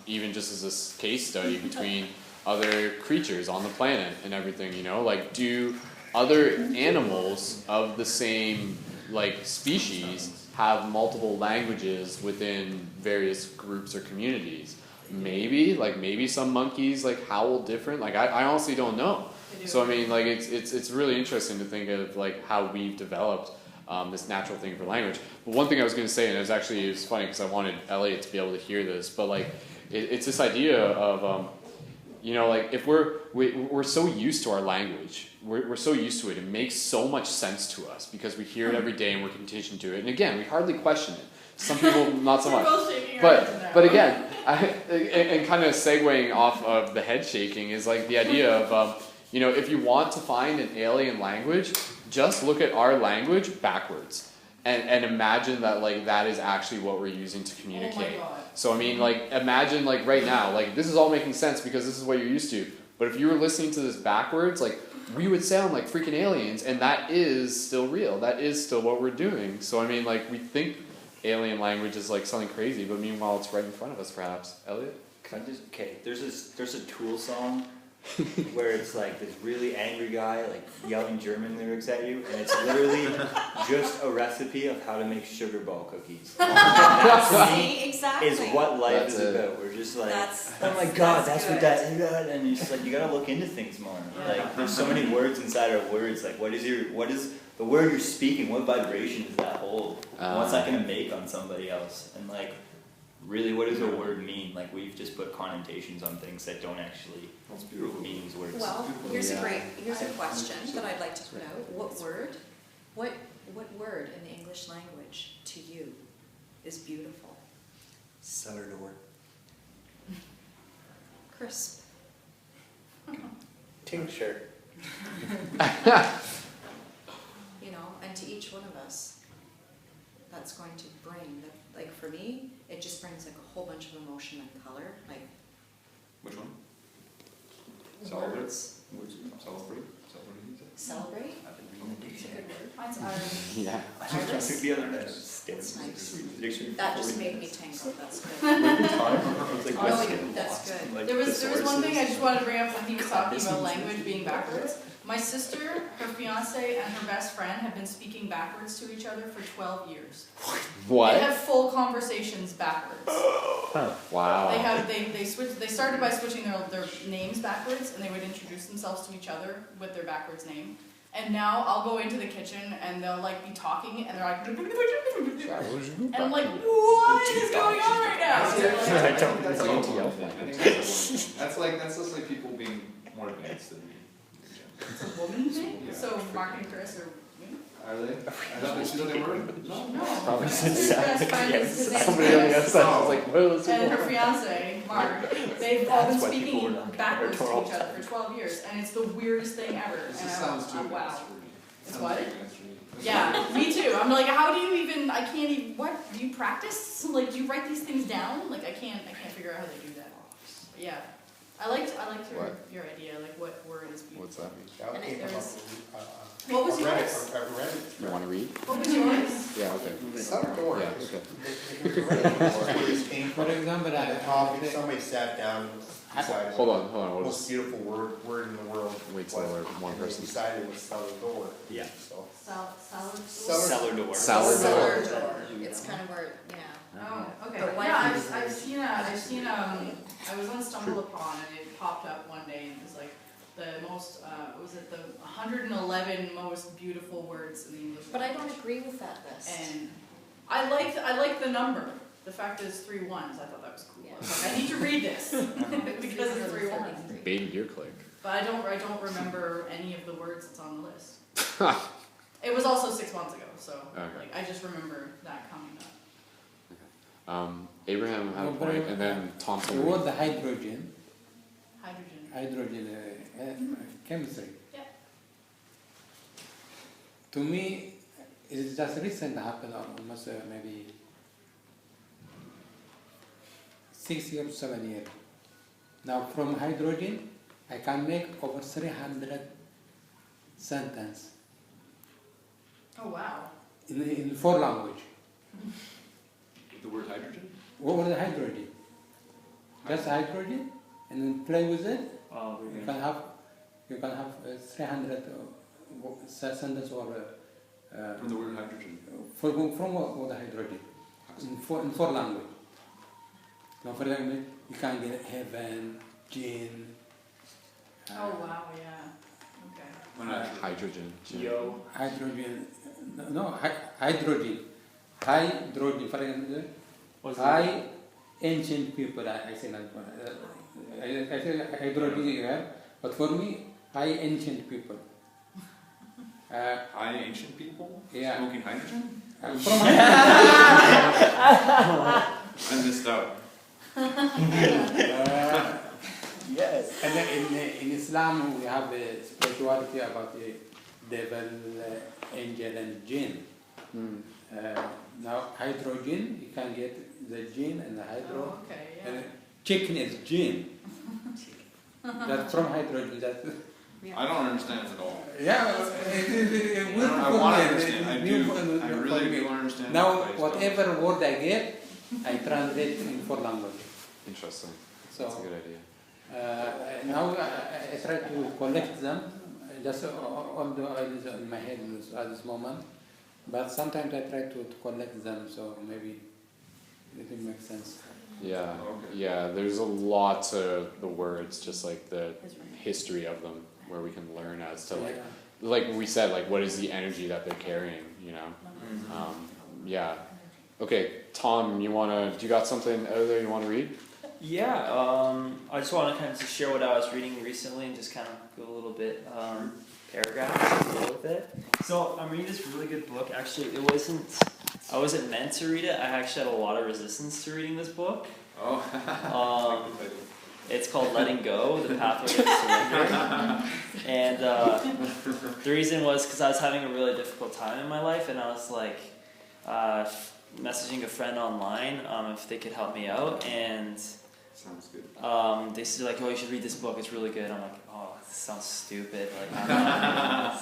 Speaker 2: even just as a case study between other creatures on the planet and everything. Do other animals of the same species have multiple languages within various groups or communities? Maybe some monkeys howl different. I honestly don't know. So it's really interesting to think of how we've developed this natural thing for language. But one thing I was going to say, and it was funny because I wanted Elliot to be able to hear this, but it's this idea of if we're so used to our language, we're so used to it. It makes so much sense to us because we hear it every day and we're conditioned to it. And again, we hardly question it. Some people not so much. But again, and kind of segueing off of the head shaking is the idea of if you want to find an alien language, just look at our language backwards. and imagine that like that is actually what we're using to
Speaker 1: Oh
Speaker 2: communicate.
Speaker 1: my god.
Speaker 2: So I mean, like, imagine like right now, like this is all making sense because this is what you're used to. But if you were listening to this backwards, like we would sound like freaking aliens, and that is still real. That is still what we're doing. So I mean, like we think alien language is like something crazy, but meanwhile it's right in front of us, perhaps. Elliot?
Speaker 9: Can I just, okay, there's a Tool song where it's like this really angry guy like yelling German lyrics at you, and it's literally just a recipe of how to make sugar ball cookies. That to me
Speaker 10: See, exactly.
Speaker 9: is what life
Speaker 2: That's
Speaker 9: is
Speaker 2: it.
Speaker 9: about. We're just like,
Speaker 10: That's-
Speaker 9: oh my
Speaker 10: that's-
Speaker 9: god,
Speaker 10: that's
Speaker 9: that's what
Speaker 10: good.
Speaker 9: that, and you're just like, you gotta look into things more.
Speaker 1: Yeah.
Speaker 9: Like, there's so many words inside our words. Like, what is the word you're speaking? What vibration does that hold? What's that gonna make on somebody else? And like, really, what does a word mean? Like, we've just put connotations on things that don't actually mean these words.
Speaker 10: Well, here's
Speaker 2: Yeah.
Speaker 10: here's a question that I'd like to put out. What word in the English language to you is beautiful?
Speaker 7: Cellar door.
Speaker 10: Crisp.
Speaker 7: Tincture.
Speaker 10: You know, and to each one of us, that's going to bring, like for me, it just brings like a whole bunch of emotion and color, like
Speaker 5: Which one? Celebrate?
Speaker 10: words.
Speaker 5: Celebrate?
Speaker 10: Celebrate.
Speaker 9: I've been reading the
Speaker 10: It's a
Speaker 9: dictionary.
Speaker 10: good word.
Speaker 1: Mine's Irish.
Speaker 2: Yeah.
Speaker 9: I was trying to the other day.
Speaker 10: It's nice.
Speaker 9: The dictionary
Speaker 10: That
Speaker 9: for
Speaker 10: just
Speaker 9: 40
Speaker 10: made me
Speaker 9: minutes.
Speaker 10: tingle, that's good.
Speaker 9: It's like,
Speaker 10: Oh,
Speaker 9: what's
Speaker 10: yeah,
Speaker 9: getting
Speaker 10: that's
Speaker 9: lost
Speaker 10: good.
Speaker 9: in, like,
Speaker 1: There was one thing I
Speaker 9: thesauruses.
Speaker 1: just wanted to bring up when he was talking
Speaker 9: This
Speaker 1: about
Speaker 9: means
Speaker 1: language being backwards. My sister, her fiance, and her best friend have been speaking backwards to each other for 12 years. They
Speaker 2: What?
Speaker 1: have full conversations backwards.
Speaker 2: Wow.
Speaker 1: They started by switching their names backwards, and they would introduce themselves to each other with their backwards name. And now I'll go into the kitchen and they'll like be talking and they're like, and I'm like, what is going on right now?
Speaker 5: That's just like people being more advanced than me.
Speaker 1: It's a woman thing.
Speaker 5: Yeah.
Speaker 1: So Mark and Chris are.
Speaker 5: Are they? I thought they said they were. No.
Speaker 1: No.
Speaker 2: Probably
Speaker 1: His
Speaker 2: since
Speaker 1: best friend is his name's
Speaker 2: somebody on the
Speaker 1: Chris.
Speaker 2: outside was like, whoa, let's
Speaker 1: And
Speaker 2: go.
Speaker 1: her fiance, Mark, they've all been
Speaker 9: That's why people
Speaker 1: speaking
Speaker 9: were not
Speaker 1: backwards to
Speaker 9: compared
Speaker 1: each
Speaker 9: to
Speaker 1: other for 12 years, and it's the weirdest thing ever.
Speaker 5: This
Speaker 1: And
Speaker 5: just
Speaker 1: I'm,
Speaker 5: sounds too
Speaker 1: I'm,
Speaker 5: advanced
Speaker 1: wow.
Speaker 5: for me.
Speaker 1: It's
Speaker 5: Sounds
Speaker 1: what?
Speaker 5: too advanced for me.
Speaker 1: Yeah, me too. I'm like, how do you even? I can't even. What do you practice? Like, do you write these things down? Like, I can't figure out how they do that. But yeah, I liked
Speaker 2: What?
Speaker 1: your idea. Like, what word is beautiful?
Speaker 2: What's that mean?
Speaker 7: That
Speaker 1: And
Speaker 7: came
Speaker 1: there
Speaker 7: from
Speaker 1: was-
Speaker 7: a
Speaker 1: What was
Speaker 7: Reddit-
Speaker 1: yours?
Speaker 7: a Reddit
Speaker 2: You want to read?
Speaker 1: What was yours?
Speaker 2: Yeah, okay.
Speaker 7: Cellar door.
Speaker 2: Yeah, okay.
Speaker 7: Where this came
Speaker 4: For
Speaker 7: from.
Speaker 4: example,
Speaker 7: And the topic, somebody sat down, decided.
Speaker 2: Hold on. What
Speaker 7: Most
Speaker 2: was,
Speaker 7: beautiful word in the world.
Speaker 2: Wait till
Speaker 7: was-
Speaker 2: one
Speaker 7: and they
Speaker 2: person.
Speaker 7: decided it was cellar door.
Speaker 9: Yeah.
Speaker 7: So.
Speaker 1: Salad.
Speaker 9: Cellar door.
Speaker 2: Salad
Speaker 1: Cellar
Speaker 2: door.
Speaker 1: door.
Speaker 10: It's kind of where, yeah.
Speaker 1: Oh, okay.
Speaker 10: But why
Speaker 1: Yeah,
Speaker 10: can't
Speaker 1: I've seen I was on StumbleUpon and it popped up one day and it was like the most, was it the 111 most beautiful words in the English
Speaker 10: But I
Speaker 1: language.
Speaker 10: don't agree with that list.
Speaker 1: And I like the number. The fact that it's 3 ones, I thought that was cool. I was like, I need to read this because it's 3 ones.
Speaker 2: Baited your click.
Speaker 1: But I don't remember any of the words that's on the list. It was also 6 months ago, so
Speaker 2: Okay.
Speaker 1: like I just remember that coming up.
Speaker 2: Abraham had a point, and then
Speaker 4: the
Speaker 2: Thompson.
Speaker 4: word hydrogen,
Speaker 1: Hydrogen.
Speaker 4: chemistry.
Speaker 1: Yeah.
Speaker 4: To me, it is just recent happened almost maybe 6 years, 7 years. Now from hydrogen, I can make over 300 sentences
Speaker 1: Oh wow.
Speaker 4: in 4 languages.
Speaker 5: The word hydrogen?
Speaker 4: What was the hydrogen? Just hydrogen, and then play with it.
Speaker 3: Oh,
Speaker 4: You can have 300 sentences or
Speaker 5: From the word hydrogen.
Speaker 4: from what the hydrogen in 4 languages. Now, for example, you can get heaven, jinn.
Speaker 1: Oh wow, yeah. Okay.
Speaker 2: Hydrogen.
Speaker 3: Yo.
Speaker 4: Hydrogen. No, hydrogen. Hydrogen. For example,
Speaker 3: What's
Speaker 4: high ancient people. I say that one. I say hydrogen here, but for me, high ancient people.
Speaker 5: High ancient people?
Speaker 4: Yeah.
Speaker 5: Smoking hydrogen?
Speaker 4: From
Speaker 5: I missed out.
Speaker 9: Yes.
Speaker 4: and then in Islam, we have a spirituality about the devil, angel, and jinn. Now hydrogen, you can get the gene and the hydro.
Speaker 1: Oh, okay, yeah.
Speaker 4: And chicken is gene. That's from hydrogen. That
Speaker 5: I don't understand at all.
Speaker 4: yeah.
Speaker 5: I want to understand. I do. I really do understand.
Speaker 4: Now
Speaker 5: but I just
Speaker 4: whatever word I get, I translate in 4 languages.
Speaker 2: Interesting.
Speaker 4: So
Speaker 2: That's a good idea.
Speaker 4: now I try to collect them. Just all the ideas in my head at this moment. But sometimes I try to collect them, so maybe it will make sense.
Speaker 2: Yeah,
Speaker 5: Okay.
Speaker 2: yeah. There's a lot to the words, just like the history of them, where we can learn as to like we said, like what is the energy that they're carrying, you know? Yeah. Okay, Tom, do you got something out there you want to read?
Speaker 3: Yeah, I just want to kind of just share what I was reading recently and just kind of go a little bit paragraph to go with it. So I'm reading this really good book. Actually, I wasn't meant to read it. I actually had a lot of resistance to reading this book.
Speaker 5: Oh.
Speaker 3: It's called Letting Go, The Pathway of Surrender. And the reason was because I was having a really difficult time in my life, and I was like messaging a friend online if they could help me out, and
Speaker 5: Sounds good.
Speaker 3: they said like, oh, you should read this book, it's really good. I'm like, oh, this sounds stupid. Like, I'm not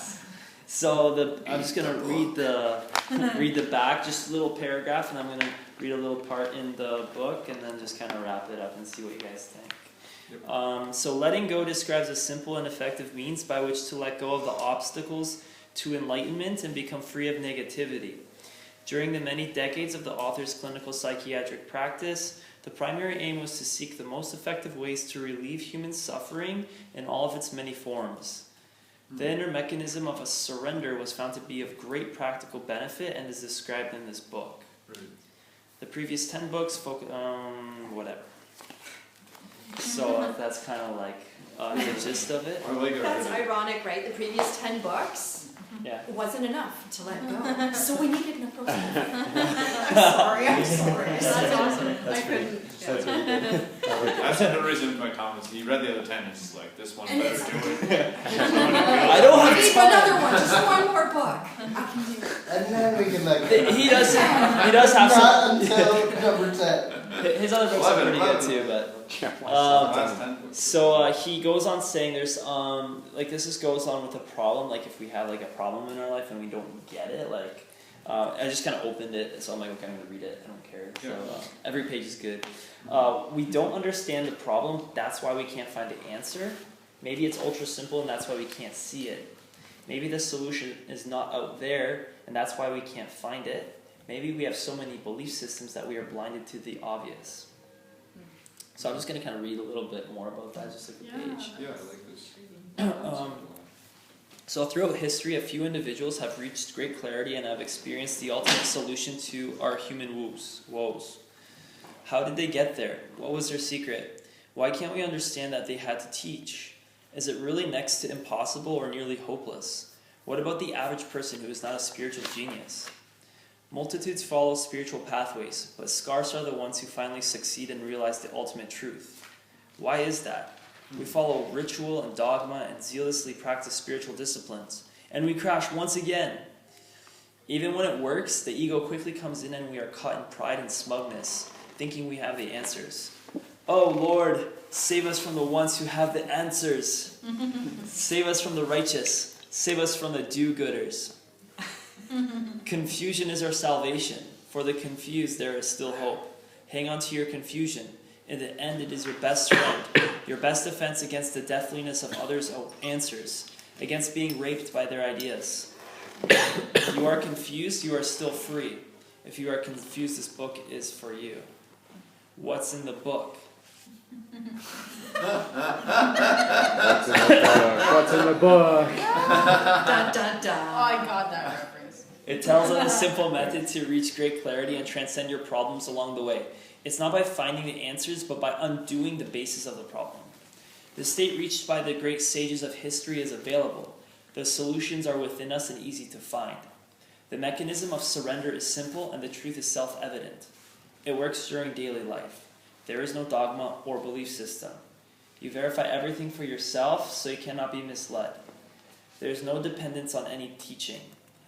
Speaker 3: so I'm just gonna read the back, just a little paragraph, and I'm gonna read a little part in the book, and then just kind of wrap it up and see what you guys think.
Speaker 5: Yep.
Speaker 3: So letting go describes a simple and effective means by which to let go of the obstacles to enlightenment and become free of negativity. During the many decades of the author's clinical psychiatric practice, the primary aim was to seek the most effective ways to relieve human suffering in all of its many forms. The inner mechanism of a surrender was found to be of great practical benefit and is described in this book.
Speaker 5: Right.
Speaker 3: The previous 10 books focus whatever. So that's kind of like the gist of it.
Speaker 5: I like it.
Speaker 10: That's ironic, right? The previous 10 books
Speaker 3: Yeah.
Speaker 10: wasn't enough to let go. So we needed an approach. I'm sorry.
Speaker 1: That's awesome. I couldn't. Yeah.
Speaker 5: That's the reason by Thomas. He read the other 10 and it's like, this one
Speaker 10: And
Speaker 5: better
Speaker 10: it's-
Speaker 5: do it.
Speaker 3: I don't
Speaker 10: I
Speaker 3: have
Speaker 10: need
Speaker 3: time.
Speaker 10: another one, just one more book. I can do it.
Speaker 8: And then we can like
Speaker 3: He does have
Speaker 8: not
Speaker 3: some.
Speaker 8: until number 10.
Speaker 3: His other books are pretty good too, but.
Speaker 5: Last 10 books.
Speaker 3: So he goes on saying there's like this just goes on with a problem, like if we have like a problem in our life and we don't get it, like I just kind of opened it, so I'm like, okay, I'm gonna read it, I don't care. So every page is good. We don't understand the problem, that's why we can't find the answer. Maybe it's ultra simple and that's why we can't see it. Maybe the solution is not out there and that's why we can't find it. Maybe we have so many belief systems that we are blinded to the obvious. So I'm just going to kind of read a little bit more about that, just like a page.
Speaker 5: Yeah, I like this.
Speaker 3: So throughout history, a few individuals have reached great clarity and have experienced the ultimate solution to our human woes. How did they get there? What was their secret? Why can't we understand that they had to teach? Is it really next to impossible or nearly hopeless? What about the average person who is not a spiritual genius? Multitudes follow spiritual pathways, but scarce are the ones who finally succeed and realize the ultimate truth. Why is that? We follow ritual and dogma and zealously practice spiritual disciplines, and we crash once again. Even when it works, the ego quickly comes in and we are caught in pride and smugness, thinking we have the answers. Oh Lord, save us from the ones who have the answers. Save us from the righteous. Save us from the do-gooders. Confusion is our salvation. For the confused there is still hope. Hang on to your confusion. In the end it is your best friend, your best defense against the deathliness of others' answers, against being raped by their ideas. If you are confused, you are still free. If you are confused, this book is for you. What's in the book?
Speaker 6: What's in the book?
Speaker 10: Dun, dun,
Speaker 1: Oh,
Speaker 10: dun.
Speaker 1: I got that reference.
Speaker 3: It tells us a simple method to reach great clarity and transcend your problems along the way. It's not by finding the answers, but by undoing the basis of the problem. The state reached by the great sages of history is available. The solutions are within us and easy to find. The mechanism of surrender is simple and the truth is self-evident. It works during daily life. There is no dogma or belief system. You verify everything for yourself, so you cannot be misled. There is no dependence on any teaching.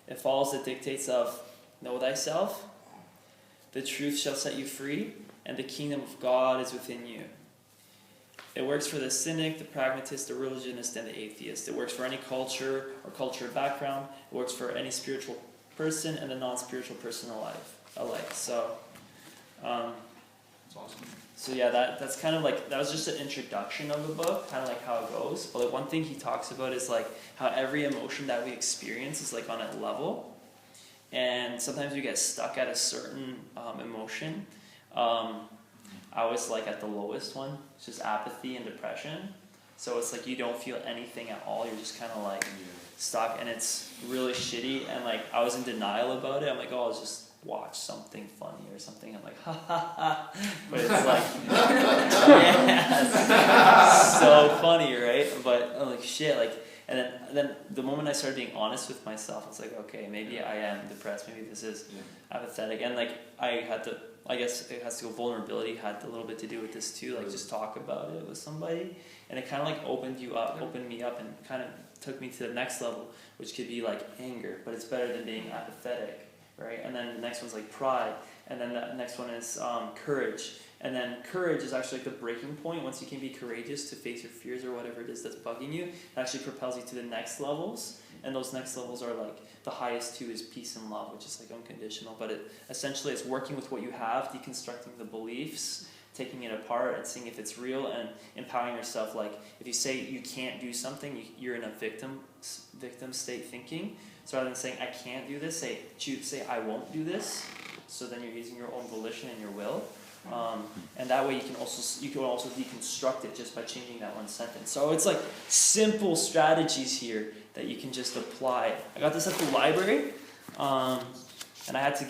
Speaker 3: It follows the dictates of Know thyself, the truth shall set you free, and the kingdom of God is within you. It works for the cynic, the pragmatist, the religionist, and the atheist. It works for any culture or cultural background. It works for any spiritual person and the non-spiritual person alike. So,
Speaker 5: That's awesome.
Speaker 3: so yeah, that's kind of like, that was just an introduction of the book, kind of like how it goes. But like one thing he talks about is like how every emotion that we experience is like on a level. And sometimes we get stuck at a certain emotion. I was like at the lowest one, it's just apathy and depression. So it's like you don't feel anything at all, you're just kind of like stuck, and it's really shitty. And like I was in denial about it. I'm like, oh, I'll just watch something funny or something. I'm like, ha ha ha. But it's like, yeah, so funny, right? But I'm like, shit, like. And then the moment I started being honest with myself, it's like, okay, maybe I am depressed, maybe this is apathetic. And like I guess it has to go, vulnerability had a little bit to do with this too, like just talk about it with somebody. And it kind of like opened me up and kind of took me to the next level, which could be like anger, but it's better than being apathetic, right? And then the next one's like pride, and then the next one is courage. And then courage is actually like the breaking point. Once you can be courageous to face your fears or whatever it is that's bugging you, it actually propels you to the next levels. And those next levels are like, the highest two is peace and love, which is like unconditional. But essentially it's working with what you have, deconstructing the beliefs, taking it apart and seeing if it's real, and empowering yourself. Like if you say you can't do something, you're in a victim state thinking. So rather than saying I can't do this, say I won't do this. So then you're using your own volition and your will. And that way you can also deconstruct it just by changing that one sentence. So it's like simple strategies here that you can just apply. I got this at the library, and I had to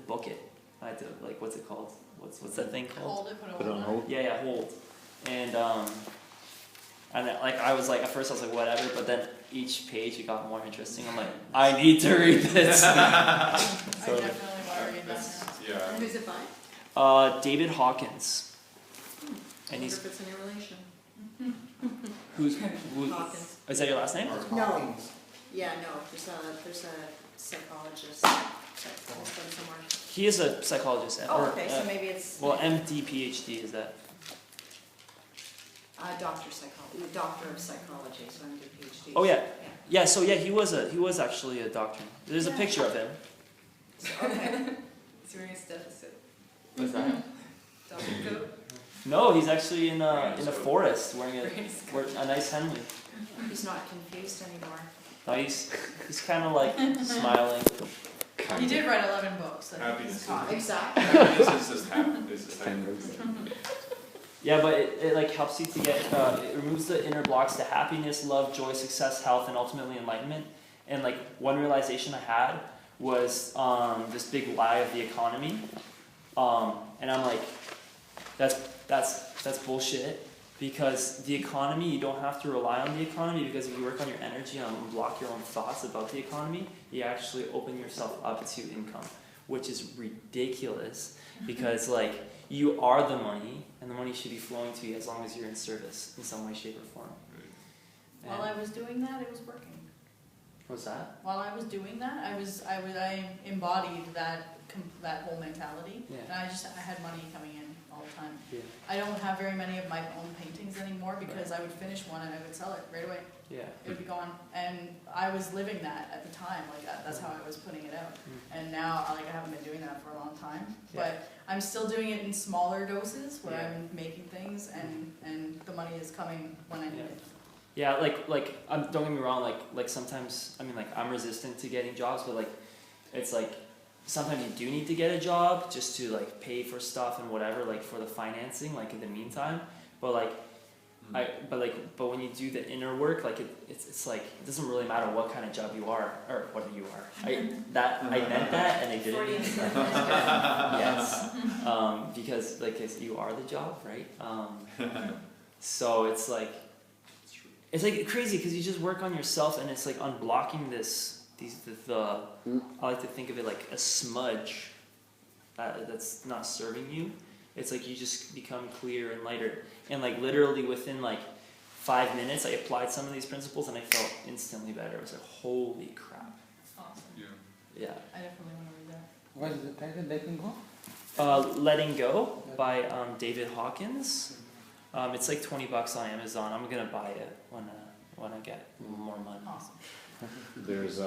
Speaker 3: book it. I had to, like, what's it called? What's that thing called?
Speaker 1: Hold it,
Speaker 6: Put it on hold.
Speaker 3: Yeah, hold. And like I was like, at first I was like whatever, but then each page it got more interesting. I'm like, I need to read this.
Speaker 1: I definitely want to read that now.
Speaker 5: Yeah.
Speaker 10: And who's it by?
Speaker 3: David Hawkins.
Speaker 10: I
Speaker 3: And
Speaker 10: wonder
Speaker 3: he's
Speaker 10: if it's in your relation.
Speaker 3: who's
Speaker 10: Hawkins.
Speaker 3: is that your last name?
Speaker 10: No. Yeah, no, there's a psychologist that's done some work.
Speaker 3: He is a psychologist.
Speaker 10: Oh, okay, so maybe it's.
Speaker 3: Well, MD, PhD is that?
Speaker 10: Doctor of psychology, so I'm doing PhD.
Speaker 3: Oh yeah, yeah. So yeah, he was actually a doctor. There's a picture of him.
Speaker 10: Okay. He's wearing a stethoscope.
Speaker 3: What's that?
Speaker 10: Doctor coat.
Speaker 3: No, he's actually in a forest wearing a nice Henley.
Speaker 10: He's not confused anymore.
Speaker 3: No, he's kind of like smiling.
Speaker 1: He did write 11 books.
Speaker 5: Happiness.
Speaker 10: Exactly.
Speaker 5: Happiness is just happiness.
Speaker 3: Yeah, but it like helps you to get, it removes the inner blocks to happiness, love, joy, success, health, and ultimately enlightenment. And like one realization I had was this big lie of the economy. And I'm like, that's bullshit. Because the economy, you don't have to rely on the economy, because if you work on your energy and unblock your own thoughts about the economy, you actually open yourself up to income, which is ridiculous. Because like, you are the money, and the money should be flowing to you as long as you're in service in some way, shape, or form.
Speaker 1: While I was doing that, it was working.
Speaker 3: What's that?
Speaker 1: While I was doing that, I embodied that whole mentality,
Speaker 3: Yeah.
Speaker 1: and I had money coming in all the time.
Speaker 3: Yeah.
Speaker 1: I don't have very many of my own paintings anymore because I would finish one and I would sell it right away.
Speaker 3: Yeah.
Speaker 1: It would be gone, and I was living that at the time. Like that's how I was putting it out. And now, like I haven't been doing that for a long time, but I'm still doing it in smaller doses where I'm making things, and the money is coming when I need it.
Speaker 3: Yeah, like don't get me wrong. Like sometimes, I mean, like I'm resistant to getting jobs, but like it's like sometimes you do need to get a job just to like pay for stuff and whatever, like for the financing, like in the meantime. But like but when you do the inner work, like it's like it doesn't really matter what kind of job you are or what you are. I meant that and I didn't. Yes, because like you are the job, right? So it's like crazy because you just work on yourself, and it's like unblocking the I like to think of it like a smudge that's not serving you. It's like you just become clearer and lighter. And like literally within like 5 minutes, I applied some of these principles and I felt instantly better. I was like, holy crap.
Speaker 1: Awesome.
Speaker 5: Yeah.
Speaker 3: Yeah.
Speaker 1: I definitely want to read that.
Speaker 4: What is the title? Letting Go?
Speaker 3: Letting Go by David Hawkins. It's like $20 on Amazon. I'm gonna buy it when I get more money.
Speaker 1: Awesome.
Speaker 2: There's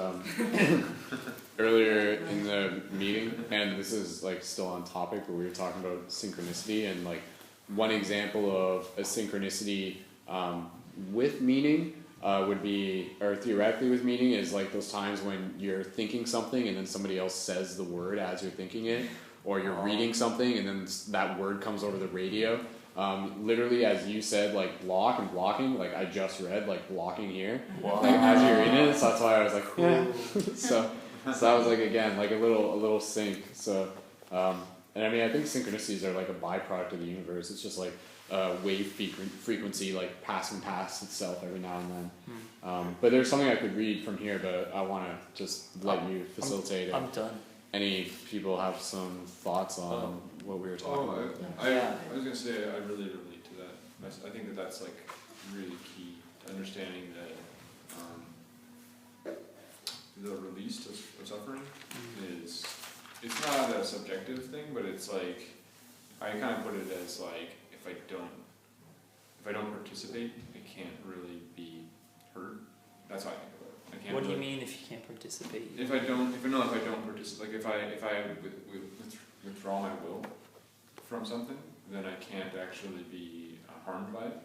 Speaker 2: earlier in the meeting, and this is like still on topic, but we were talking about synchronicity, and like one example of a synchronicity with meaning would be, or theoretically with meaning, is like those times when you're thinking something and then somebody else says the word as you're thinking it, or you're reading something and then that word comes over the radio. Literally, as you said, like block and blocking, like I just read like blocking here,
Speaker 3: Wow.
Speaker 2: like as you're in it, so that's why I was like, yeah. so that was like, again, like a little sync. So and I mean, I think synchronicities are like a byproduct of the universe. It's just like wave frequency like passing past itself every now and then. But there's something I could read from here, but I want to just let you facilitate it.
Speaker 3: I'm done.
Speaker 2: Any people have some thoughts on what we were talking about?
Speaker 3: Yeah.
Speaker 5: I was gonna say I really relate to that. I think that's like really key to understanding that the release of suffering is, it's not a subjective thing, but it's like, I kind of put it as like, if I don't participate, I can't really be hurt. That's how I think about it. I can't.
Speaker 3: What do you
Speaker 5: really,
Speaker 3: mean if you can't participate?
Speaker 5: if I don't participate, like if I withdraw my will from something, then I can't actually be harmed by it.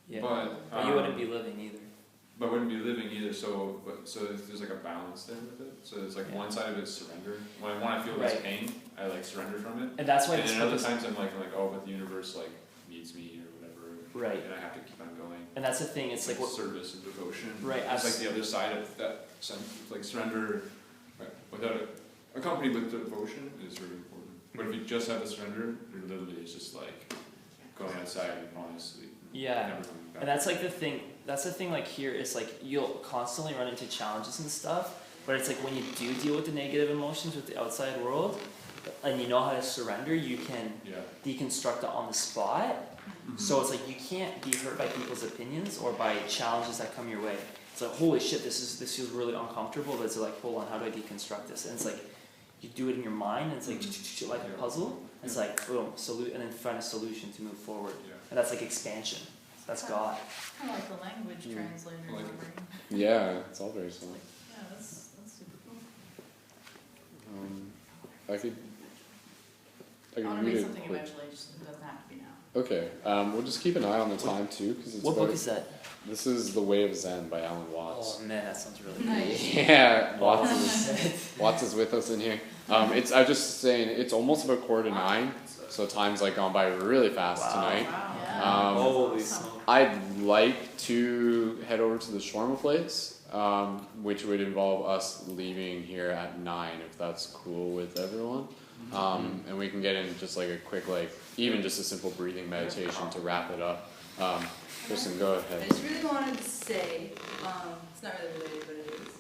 Speaker 3: Yeah.
Speaker 5: But
Speaker 3: you wouldn't be living either.
Speaker 5: But wouldn't be living either. So there's like a balance there with it. So it's like
Speaker 3: Yeah.
Speaker 5: one side of it is surrender. When I feel this pain, I like surrender from it.
Speaker 3: And that's why
Speaker 5: And
Speaker 3: this
Speaker 5: then
Speaker 3: book
Speaker 5: other
Speaker 3: is,
Speaker 5: times I'm like, oh, but the universe like needs me or whatever.
Speaker 3: Right.
Speaker 5: And I have to keep on going.
Speaker 3: and that's the thing. It's like what
Speaker 5: service and devotion.
Speaker 3: Right,
Speaker 5: It's like the other side of that sense. Like surrender without accompanied with devotion is really important. But if you just have the surrender, you're literally it's just like going outside and honestly.
Speaker 3: Yeah.
Speaker 5: Never coming back.
Speaker 3: And that's like the thing. That's the thing. Like here is like you'll constantly run into challenges and stuff. But it's like when you do deal with the negative emotions with the outside world, and you know how to surrender, you can deconstruct it on the spot. So it's like you can't be hurt by people's opinions or by challenges that come your way. It's like, holy shit, this feels really uncomfortable. But it's like, hold on, how do I deconstruct this? And it's like you do it in your mind, and it's like like a puzzle. And it's like boom, and then find a solution to move forward. And that's like expansion. That's God.
Speaker 1: Kind of like the language translator in my brain.
Speaker 2: Yeah, it's all very similar.
Speaker 1: Yeah, that's super cool.
Speaker 2: I could
Speaker 1: I want to
Speaker 2: read
Speaker 1: read
Speaker 2: it
Speaker 1: something
Speaker 2: quick.
Speaker 1: eventually, just it doesn't have to be now.
Speaker 2: Okay, we'll just keep an eye on the time too, because it's
Speaker 3: What
Speaker 2: about,
Speaker 3: book is that?
Speaker 2: This is The Way of Zen by Alan Watts.
Speaker 3: Oh man, that sounds really
Speaker 1: Nice.
Speaker 2: Yeah, Watts is with us in here. I'm just saying, it's almost about 8:45, so time's like gone by really fast tonight.
Speaker 1: Wow.
Speaker 2: Um,
Speaker 3: Holy
Speaker 1: Awesome.
Speaker 3: smoke.
Speaker 2: I'd like to head over to the shawarma place, which would involve us leaving here at 9, if that's cool with everyone. And we can get in just like a quick, like, even just a simple breathing meditation to wrap it up. Kristen, go
Speaker 10: I
Speaker 2: ahead.
Speaker 10: just really wanted to say, it's not really related, but it is.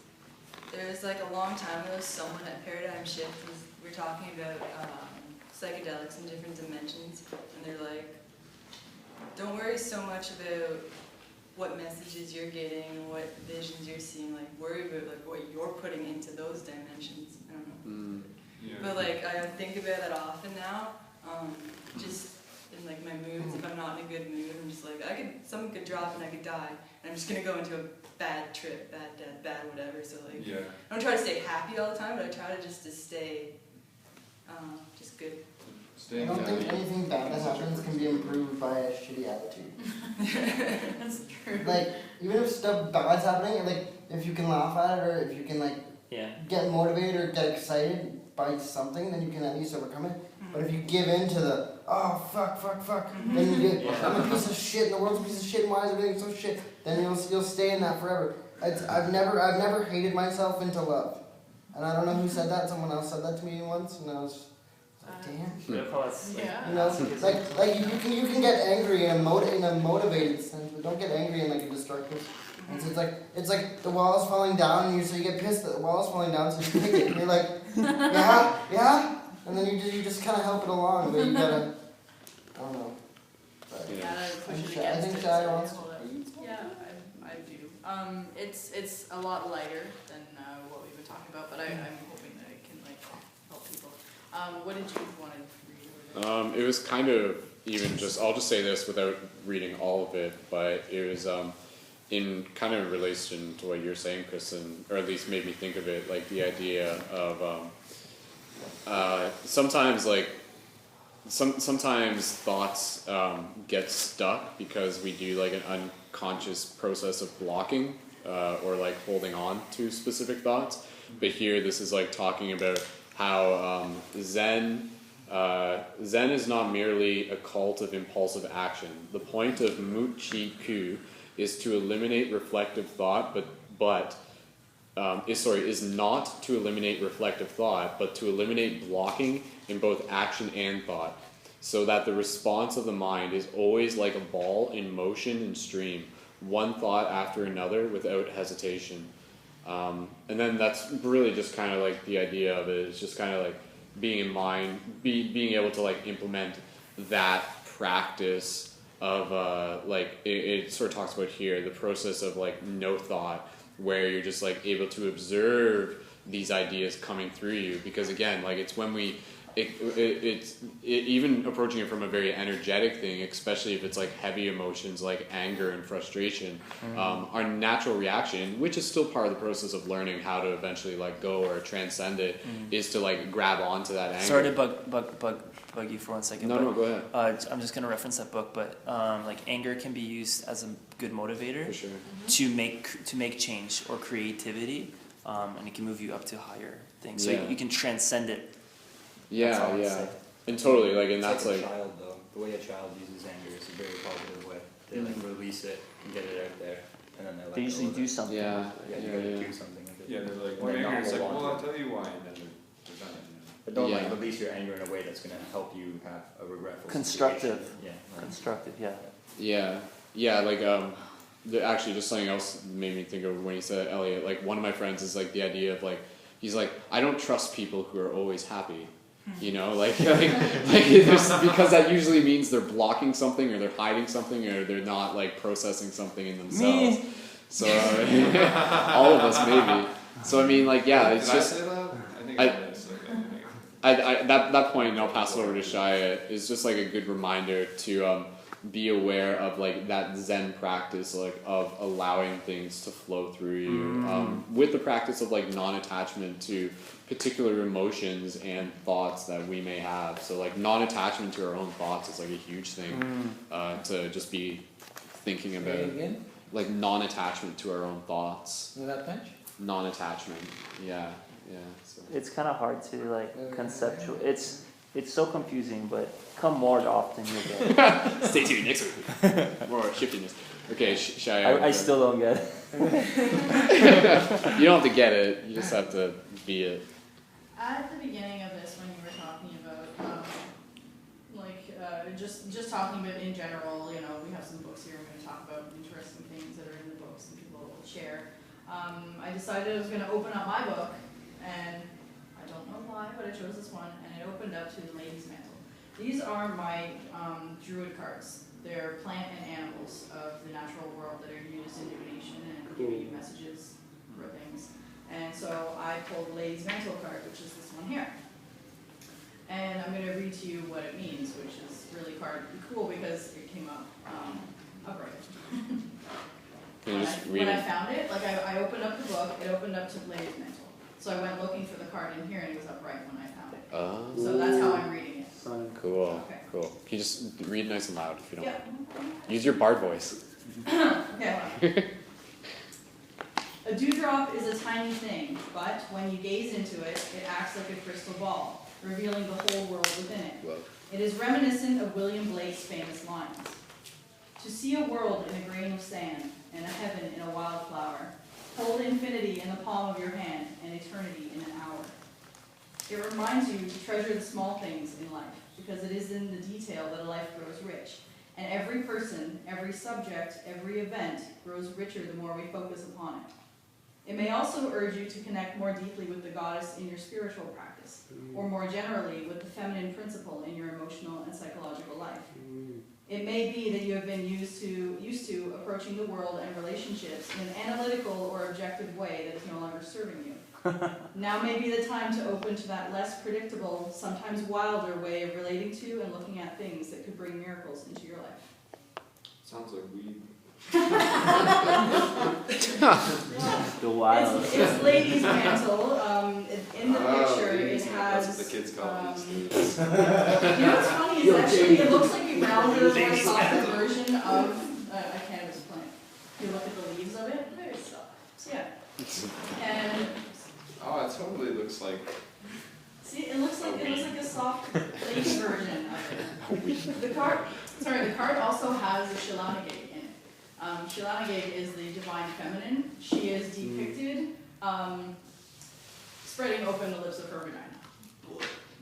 Speaker 10: There was like a long time ago, someone at Paradigm Shift we were talking about psychedelics in different dimensions, and they're like, don't worry so much about what messages you're getting and what visions you're seeing. Like, worry about like what you're putting into those dimensions. I don't know. But like I think about that often now. Just in like my moods, if I'm not in a good mood, I'm just like someone could drop and I could die, and I'm just gonna go into a bad trip, bad death, bad whatever. So like I don't try to stay happy all the time, but I try to just stay just good.
Speaker 8: I don't think anything bad that happens can be improved by a shitty attitude.
Speaker 1: That's true.
Speaker 8: Like, even if stuff bad's happening, like, if you can laugh at it, or if you can, like, get motivated or get excited by something, then you can at least overcome it. But if you give in to the, oh, fuck, then you get, I'm a piece of shit, and the world's a piece of shit, and why is everything so shit? Then you'll stay in that forever. I've never hated myself into love. And I don't know who said that, someone else said that to me once, and I was like, damn.
Speaker 1: Yeah.
Speaker 8: You know, like you can get angry in a motivated sense, but don't get angry in like a destructive. And so it's like the wall is falling down, and so you get pissed that the wall is falling down, so you pick it, and you're like, yeah, and then you just kind of help it along, but you gotta, I don't know. But I think Shai wants to.
Speaker 1: Yeah, I do. It's a lot lighter than what we've been talking about, but I'm hoping that I What did you want to read?
Speaker 2: It was kind of even just, I'll just say this without reading all of it, but it was in kind of relation to what you're saying, Kristen, or at least made me think of it, like the idea of sometimes like sometimes thoughts get stuck because we do like an unconscious process of blocking or like holding on to specific thoughts. But here this is like talking about how Zen is not merely a cult of impulsive action. The point of Muchi-ku is to eliminate reflective thought, is not to eliminate reflective thought, but to eliminate blocking in both action and thought, so that the response of the mind is always like a ball in motion and stream, one thought after another without hesitation. And then that's really just kind of like the idea of it. It's just kind of like being in mind, being able to like implement that practice of it sort of talks about here the process of like no thought, where you're just like able to observe these ideas coming through you, because again, like it's when we it's even approaching it from a very energetic thing, especially if it's like heavy emotions like anger and frustration, our natural reaction, which is still part of the process of learning how to eventually let go or transcend it, is to like grab onto that anger.
Speaker 3: Sorry to bug you for 1 second.
Speaker 2: No, go ahead.
Speaker 3: I'm just gonna reference that book, but like anger can be used as a good motivator
Speaker 2: For sure.
Speaker 3: to make change or creativity, and it can move you up to higher things. So
Speaker 2: Yeah.
Speaker 3: you can transcend it. That's all I'd
Speaker 2: Yeah,
Speaker 3: say.
Speaker 2: and totally like, and
Speaker 9: It's
Speaker 2: that's
Speaker 9: like
Speaker 2: like
Speaker 9: a child though. The way a child uses anger is a very positive way. They like release it and get it out there, and then they let
Speaker 3: They usually
Speaker 9: go of
Speaker 3: do
Speaker 9: it.
Speaker 3: something.
Speaker 2: yeah,
Speaker 9: Yeah, you gotta do something with it.
Speaker 5: Yeah, they're like,
Speaker 9: Or
Speaker 5: my
Speaker 9: not
Speaker 5: anger, it's like,
Speaker 9: hold on
Speaker 5: well,
Speaker 9: to
Speaker 5: I'll
Speaker 9: it.
Speaker 5: tell you why, and then they're done.
Speaker 9: But don't
Speaker 2: Yeah.
Speaker 9: like release your anger in a way that's gonna help you have a regretful
Speaker 3: Constructive.
Speaker 9: situation. Yeah. Like,
Speaker 3: Constructive, yeah.
Speaker 2: Yeah, like actually just something else made me think of when he said Elliot, like one of my friends is like the idea of like, he's like, I don't trust people who are always happy, you know, like because that usually means they're blocking something or they're hiding something or they're not like processing something in themselves.
Speaker 3: Me.
Speaker 2: So all of us maybe. So I mean, like, yeah, it's
Speaker 5: Did
Speaker 2: just
Speaker 5: I say that? I think
Speaker 2: I-
Speaker 5: I did. So I think.
Speaker 2: that point, and I'll pass it over to Shia, is just like a good reminder to be aware of like that Zen practice, like of allowing things to flow through you, with the practice of like non-attachment to particular emotions and thoughts that we may have. So like non-attachment to our own thoughts is like a huge thing to just be thinking
Speaker 4: Say
Speaker 2: about.
Speaker 4: again,
Speaker 2: Like non-attachment to our own thoughts.
Speaker 4: no that much?
Speaker 2: Non-attachment. Yeah. So.
Speaker 3: It's kind of hard to like conceptual. It's so confusing, but come more often you'll get it.
Speaker 2: Stay tuned next week. More shiftiness. Okay, Shia.
Speaker 3: I still don't get it.
Speaker 2: You don't have to get it. You just have to be it.
Speaker 1: At the beginning of this, when you were talking about, just talking about in general, you know, we have some books here, we're going to talk about interesting things that are in the books and people will share. I decided I was going to open up my book, and I don't know why, but I chose this one, and it opened up to the Lady's Mantle. These are my Druid cards. They're plant and animals of the natural world that are used in divination and giving you messages for things. And so I pulled the Lady's Mantle card, which is this one here. And I'm going to read to you what it means, which is really cool because it came up upright.
Speaker 2: Can you just read
Speaker 1: When I
Speaker 2: it?
Speaker 1: found it, like I opened up the book, it opened up to the Lady's Mantle. So I went looking for the card in here and it was upright when I found it.
Speaker 2: Oh,
Speaker 1: So that's how I'm reading it.
Speaker 2: cool.
Speaker 1: Okay.
Speaker 2: Cool. Can you just read nice and loud if you don't
Speaker 1: Yeah.
Speaker 2: mind? Use your bard voice.
Speaker 1: Okay. A dewdrop is a tiny thing, but when you gaze into it, it acts like a crystal ball, revealing the whole world within it.
Speaker 2: Whoa.
Speaker 1: It is reminiscent of William Blake's famous lines. To see a world in a grain of sand, and a heaven in a wildflower, hold infinity in the palm of your hand, and eternity in an hour. It reminds you to treasure the small things in life, because it is in the detail that a life grows rich. And every person, every subject, every event grows richer the more we focus upon it. It may also urge you to connect more deeply with the goddess in your spiritual practice, or more generally with the feminine principle in your emotional and psychological life. It may be that you have been used to approaching the world and relationships in an analytical or objective way that is no longer serving you. Now may be the time to open to that less predictable, sometimes wilder way of relating to and looking at things that could bring miracles into your life.
Speaker 5: Sounds like weed.
Speaker 3: The wild.
Speaker 1: It's ladies' mantle. In the picture, it
Speaker 5: That's what
Speaker 1: has.
Speaker 5: the kids call
Speaker 1: um,
Speaker 5: these
Speaker 1: You
Speaker 5: days.
Speaker 1: know what's funny is actually it looks like a rounder, more softer version of a cannabis plant. If you look at the leaves of it, very soft. Yeah. And
Speaker 5: Oh, it totally looks like.
Speaker 1: see, it looks like a soft lady version of it. The card also has a Shillanagig in it. Shillanagig is the divine feminine. She is depicted spreading open the lips of her vagina.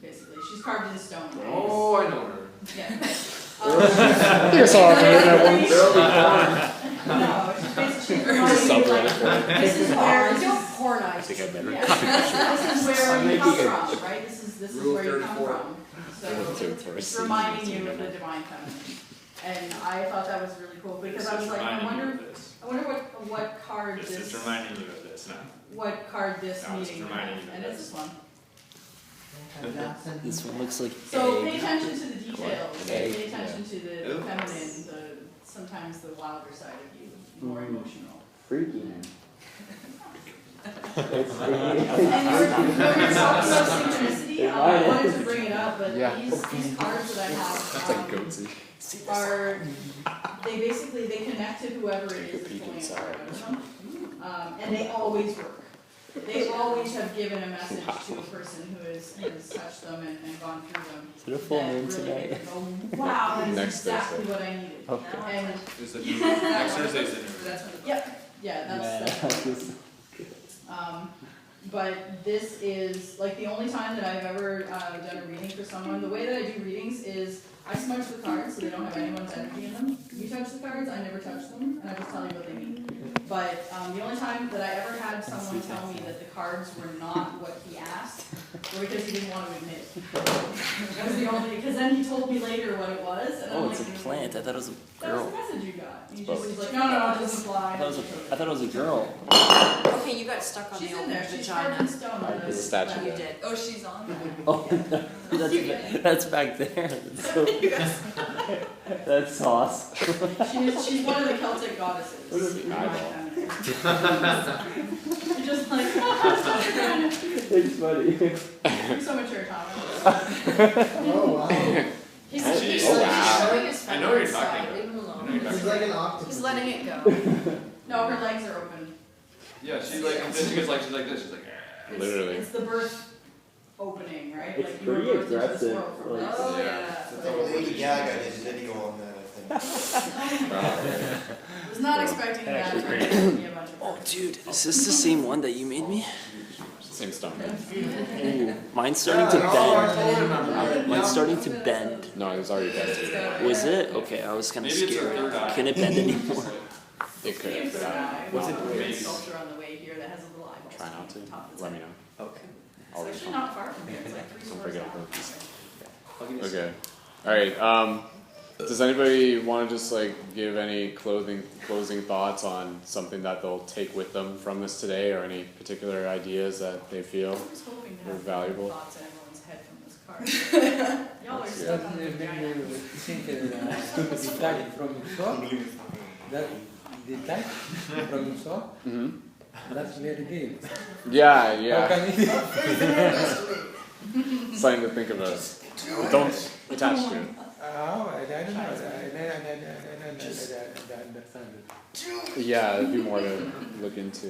Speaker 1: Basically, she's carved in stone.
Speaker 5: Oh, I know her.
Speaker 1: Yeah.
Speaker 2: You saw her in that one.
Speaker 1: No, she's basically reminding you, like, this is where, don't pornize.
Speaker 6: I think I better.
Speaker 1: Yeah, this is where you come from, right? This is
Speaker 5: Rule
Speaker 1: where you come
Speaker 5: 34.
Speaker 1: from. So it's reminding you of the divine feminine. And I thought that was really cool because I was like, I wonder what card
Speaker 5: It's
Speaker 1: this,
Speaker 5: just reminding you of this now.
Speaker 1: what card this
Speaker 5: No, it's
Speaker 1: meeting would
Speaker 5: reminding
Speaker 1: have,
Speaker 5: you of
Speaker 1: and it's
Speaker 5: this.
Speaker 1: this one.
Speaker 3: This one looks like
Speaker 1: So pay
Speaker 3: egg.
Speaker 1: attention to the details,
Speaker 3: Egg,
Speaker 1: pay attention to the
Speaker 5: Ew.
Speaker 1: feminine, sometimes the wilder side of you, more emotional.
Speaker 3: Freaky, man.
Speaker 1: And we're talking about synchronicity, I wanted to bring it up, but
Speaker 2: Yeah.
Speaker 1: these cards that I have,
Speaker 2: That's like goatsy.
Speaker 1: are, they connect to whoever it is that's
Speaker 2: Peek
Speaker 1: pulling a
Speaker 2: inside.
Speaker 1: card out of them. And they always work. They always have given a message to a person who has touched them and gone through them.
Speaker 3: Is it a full
Speaker 1: that
Speaker 3: moon
Speaker 1: really
Speaker 3: tonight?
Speaker 1: make them go, wow, that's
Speaker 2: Next
Speaker 1: exactly
Speaker 2: Thursday.
Speaker 1: what I needed.
Speaker 3: Okay.
Speaker 1: And,
Speaker 5: Is it next Thursday's the new
Speaker 10: That's when the
Speaker 1: yeah, that's.
Speaker 3: Man,
Speaker 1: But this is, like, the only time that I've ever done a reading for someone. The way that I do readings is I smudge the cards so they don't have anyone's energy in them. You touch the cards, I never touch them, and I just tell you what they mean. But the only time that I ever had someone tell me that the cards were not what he asked were because he didn't want to admit it. That was the only, because then he told me later what it was, and I'm
Speaker 3: Oh,
Speaker 1: like,
Speaker 3: it's a plant. I thought it was a
Speaker 1: that was
Speaker 3: girl.
Speaker 1: the message you got. And he just was like, no, it doesn't apply.
Speaker 3: I thought it was a girl.
Speaker 11: Okay, you got stuck on
Speaker 1: She's
Speaker 11: the
Speaker 1: in
Speaker 11: open
Speaker 1: there, she's carved in
Speaker 11: vagina.
Speaker 1: stone. on
Speaker 2: There's a
Speaker 1: the
Speaker 2: statue
Speaker 1: left.
Speaker 11: You did.
Speaker 10: Oh, she's on there.
Speaker 3: Oh, that's back there. That's, so, that's sauce.
Speaker 1: She's one of the Celtic goddesses.
Speaker 2: Eyeball.
Speaker 1: You're just like,
Speaker 3: It's funny.
Speaker 1: you're so mature, Tom.
Speaker 8: Oh wow.
Speaker 1: He's
Speaker 5: Jeez.
Speaker 1: he's
Speaker 2: Oh,
Speaker 1: like
Speaker 2: wow.
Speaker 1: showing his
Speaker 5: I know what you're
Speaker 1: feminine
Speaker 5: talking
Speaker 1: side.
Speaker 5: about.
Speaker 10: Leave him
Speaker 5: I know
Speaker 10: alone.
Speaker 5: you're talking
Speaker 8: He's like
Speaker 5: about.
Speaker 8: an octopus.
Speaker 10: He's letting it go.
Speaker 1: No, her legs are open.
Speaker 5: Yeah, she's like, and then she gets like, she's like this, she's like,
Speaker 2: Literally.
Speaker 1: It's the birth opening, right?
Speaker 3: It's
Speaker 1: Like you were
Speaker 3: pretty
Speaker 1: birthed into this
Speaker 3: aggressive,
Speaker 1: world from
Speaker 3: like-
Speaker 1: this.
Speaker 10: Oh,
Speaker 5: Yeah.
Speaker 10: yeah.
Speaker 7: Lady Gaga did a video on that, I think.
Speaker 1: I was not expecting that.
Speaker 6: Actually,
Speaker 1: to
Speaker 6: great.
Speaker 1: be a bunch of
Speaker 3: Oh, dude, is this the same one that you made me?
Speaker 2: Same stuff.
Speaker 3: Ooh, mine's starting to bend. Mine's starting to bend.
Speaker 2: No, it was already bent.
Speaker 3: Was it? Okay, I was kind of
Speaker 5: maybe it's her
Speaker 3: scared.
Speaker 5: third eye.
Speaker 3: Can it bend anymore?
Speaker 2: It could.
Speaker 1: It's an eye.
Speaker 2: What's
Speaker 1: Wow,
Speaker 2: it?
Speaker 1: there's a
Speaker 5: Maybe.
Speaker 1: sculpture on the way here that has a little eyeball.
Speaker 2: Try not to.
Speaker 1: on top of its
Speaker 2: Let me
Speaker 1: head.
Speaker 2: know.
Speaker 3: Okay.
Speaker 2: I'll
Speaker 1: It's actually
Speaker 2: respond.
Speaker 1: not far from here. It's like 3
Speaker 2: Don't
Speaker 1: doors
Speaker 2: forget
Speaker 1: down.
Speaker 2: Okay. Alright, does anybody want to just like give any closing thoughts on something that they'll take with them from this today, or any particular ideas that they feel?
Speaker 1: I was hoping to
Speaker 2: They're
Speaker 1: have
Speaker 2: valuable.
Speaker 1: thoughts in everyone's head from this card. Y'all are stuck on the vagina.
Speaker 4: Think detach from yourself, that detach from yourself,
Speaker 2: Mm-hmm.
Speaker 4: that's very deep.
Speaker 2: Yeah,
Speaker 4: How
Speaker 2: yeah.
Speaker 4: can it
Speaker 2: Something to think about. Don't attach to it.
Speaker 4: I don't know. I understand it.
Speaker 2: Yeah, it'd be more to look into.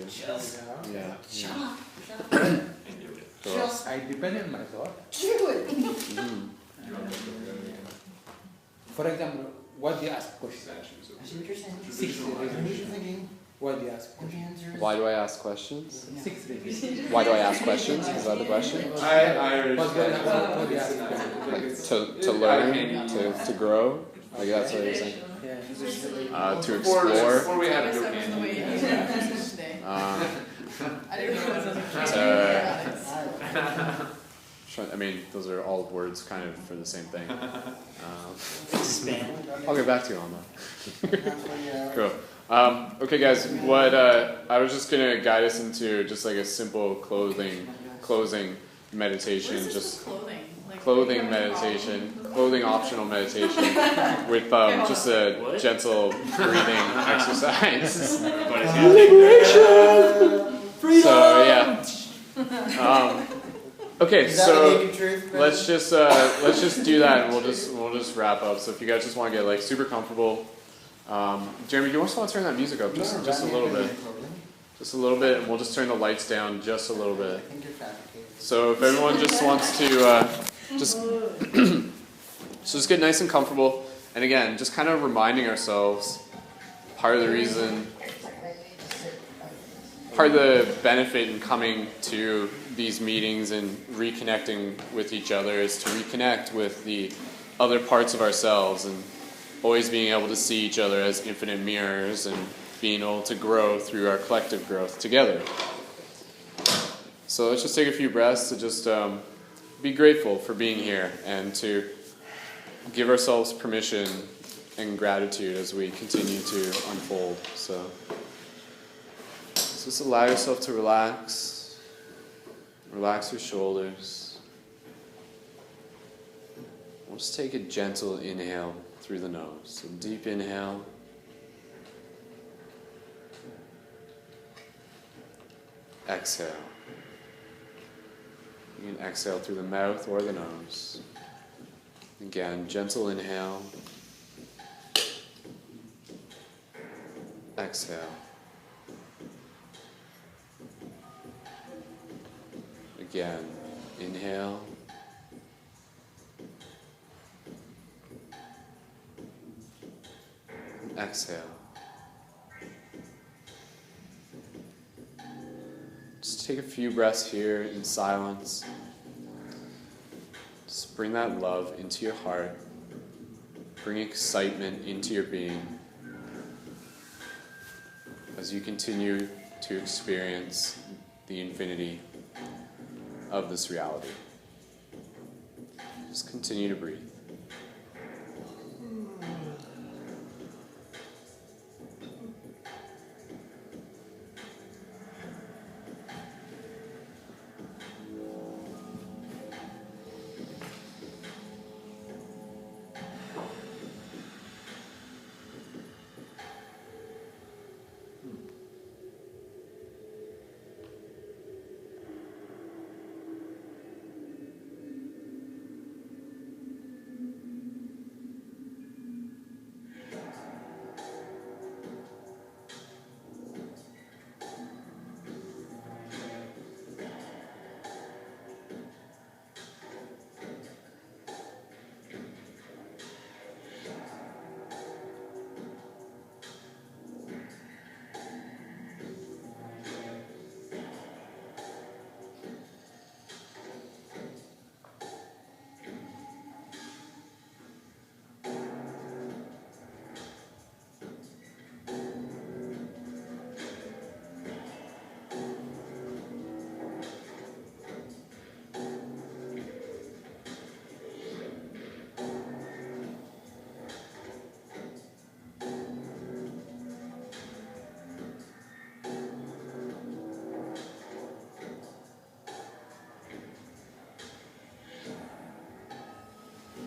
Speaker 4: Yeah.
Speaker 2: Yeah.
Speaker 8: Just
Speaker 4: I depend on my thought.
Speaker 8: do it.
Speaker 2: Mhm.
Speaker 4: For example, what do you ask questions?
Speaker 8: I see what you're saying. I
Speaker 4: Six
Speaker 8: know what you're
Speaker 4: reasons.
Speaker 8: thinking.
Speaker 4: What do you ask
Speaker 8: And the
Speaker 4: questions?
Speaker 8: answer is
Speaker 2: Why do I ask questions?
Speaker 4: 6 reasons.
Speaker 2: Why do I ask questions? Is that the question?
Speaker 5: I
Speaker 4: What do you ask
Speaker 2: Like
Speaker 4: questions?
Speaker 2: to learn, to grow? Like that's what you're saying?
Speaker 4: Yeah.
Speaker 2: To explore.
Speaker 5: Before we had a
Speaker 1: That
Speaker 5: joke
Speaker 1: was the way
Speaker 5: in.
Speaker 1: you did it today.
Speaker 2: Um,
Speaker 1: I didn't realize it was
Speaker 2: I mean, those are all words kind of for the same thing.
Speaker 3: Expand.
Speaker 2: I'll get back to you on that.
Speaker 8: halfway out.
Speaker 2: Cool. Okay, guys. What I was just gonna guide us into just like a simple closing meditation,
Speaker 1: What is this
Speaker 2: just
Speaker 1: with clothing? Like,
Speaker 2: clothing
Speaker 1: do you have a
Speaker 2: meditation,
Speaker 1: problem?
Speaker 2: clothing optional meditation with just a
Speaker 3: What?
Speaker 2: gentle breathing exercise. So yeah. Okay,
Speaker 8: Is that the
Speaker 2: so
Speaker 8: naked truth?
Speaker 2: let's just do that, and we'll just wrap up. So if you guys just want to get like super comfortable, Jeremy, do you want to turn that music up just a little bit, just a little bit, and we'll just turn the lights down just a little bit.
Speaker 8: I think you're fabricated.
Speaker 2: So if everyone just wants to just so just get nice and comfortable, and again, just kind of reminding ourselves, part of the reason, part of the benefit in coming to these meetings and reconnecting with each other is to reconnect with the other parts of ourselves, and always being able to see each other as infinite mirrors and being able to grow through our collective growth together. So let's just take a few breaths to just be grateful for being here and to give ourselves permission and gratitude as we continue to unfold. So just allow yourself to relax. Relax your shoulders. We'll just take a gentle inhale through the nose. So deep inhale. Exhale. You can exhale through the mouth or the nose. Again, gentle inhale. Exhale. Again, inhale. Exhale. Just take a few breaths here in silence. Just bring that love into your heart. Bring excitement into your being as you continue to experience the infinity of this reality. Just continue to breathe.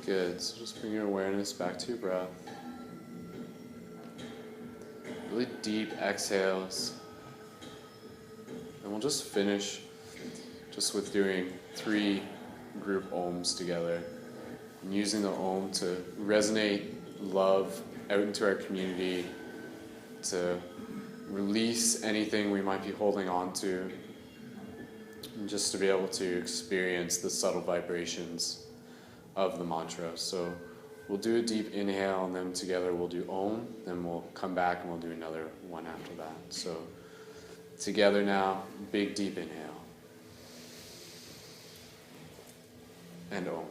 Speaker 2: Good, so just bring your awareness back to your breath. Really deep exhales. And we'll just finish just with doing 3 group ohms together. And using the ohm to resonate love out into our community, to release anything we might be holding on to, and just to be able to experience the subtle vibrations of the mantra. So we'll do a deep inhale, and then together we'll do Om, then we'll come back and we'll do another one after that. So together now, big deep inhale. And Om.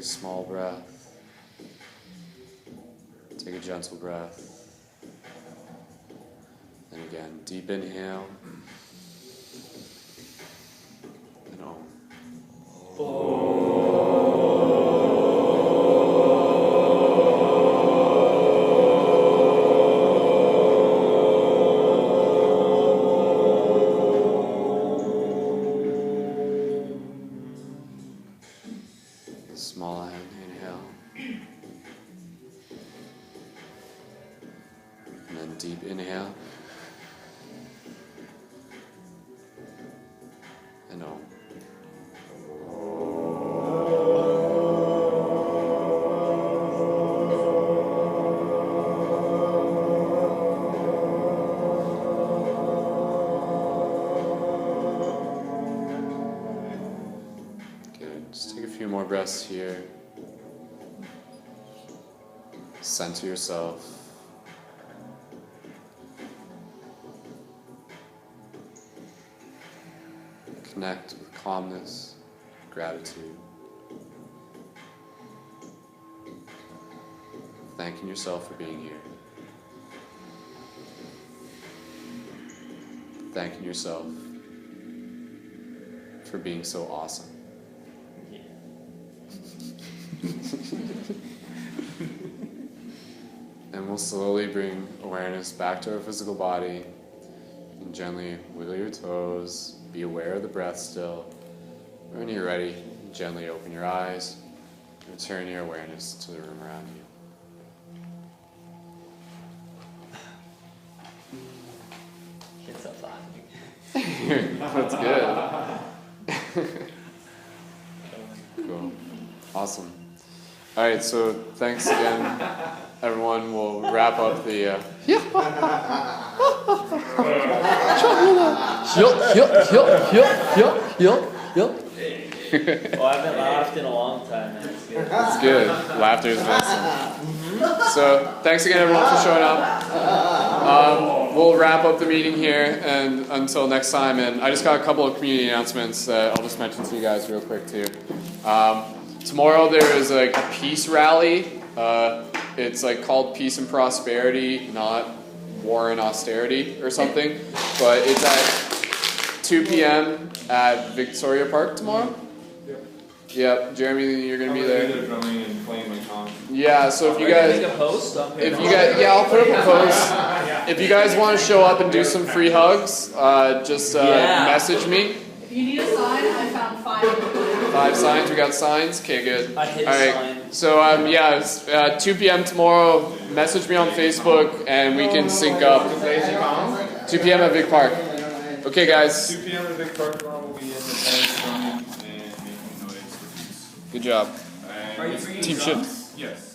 Speaker 2: Small breath. Take a gentle breath. And again, deep inhale. And Om. Small inhale. And then deep inhale. And Om. Good. Just take a few more breaths here. Center yourself. Connect with calmness, gratitude. Thanking yourself for being here. Thanking yourself for being so awesome. And we'll slowly bring awareness back to our physical body and gently wiggle your toes. Be aware of the breath still. When you're ready, gently open your eyes. Return your awareness to the room around you.
Speaker 3: Can't stop laughing.
Speaker 2: That's good. Cool. Awesome. Alright, so thanks again, everyone. We'll wrap up the.
Speaker 3: Oh, I haven't laughed in a long time, man. It's good.
Speaker 2: It's good. Laughter is medicine. So, thanks again, everyone, for showing up. We'll wrap up the meeting here, and until next time. And I just got a couple of community announcements that I'll just mention to you guys real quick too. Tomorrow there is like a peace rally. It's like called Peace and Prosperity, not War and Austerity or something. But it's at 2 p.m. at Victoria Park tomorrow. Yep, Jeremy, you're gonna be there.
Speaker 5: I'm drumming and playing my song.
Speaker 2: Yeah, so if you
Speaker 3: Are you
Speaker 2: guys,
Speaker 3: gonna make a post?
Speaker 2: I'll put up a post. If you guys want to show up and do some free hugs, just message me.
Speaker 1: If you need a sign, I found 5.
Speaker 2: 5 signs. We got signs. Okay, good.
Speaker 3: I hit
Speaker 2: All
Speaker 3: a
Speaker 2: right.
Speaker 3: sign.
Speaker 2: So it's 2 p.m. tomorrow. Message me on Facebook and we can sync up. 2 p.m. at Vic Park. Okay, guys.
Speaker 5: 2 p.m. at Vic Park tomorrow. We'll be in the tent drumming and making noise for peace.
Speaker 2: Good job.
Speaker 5: And
Speaker 3: Are you bringing
Speaker 2: Team
Speaker 3: drums?
Speaker 2: shift.
Speaker 5: Yes.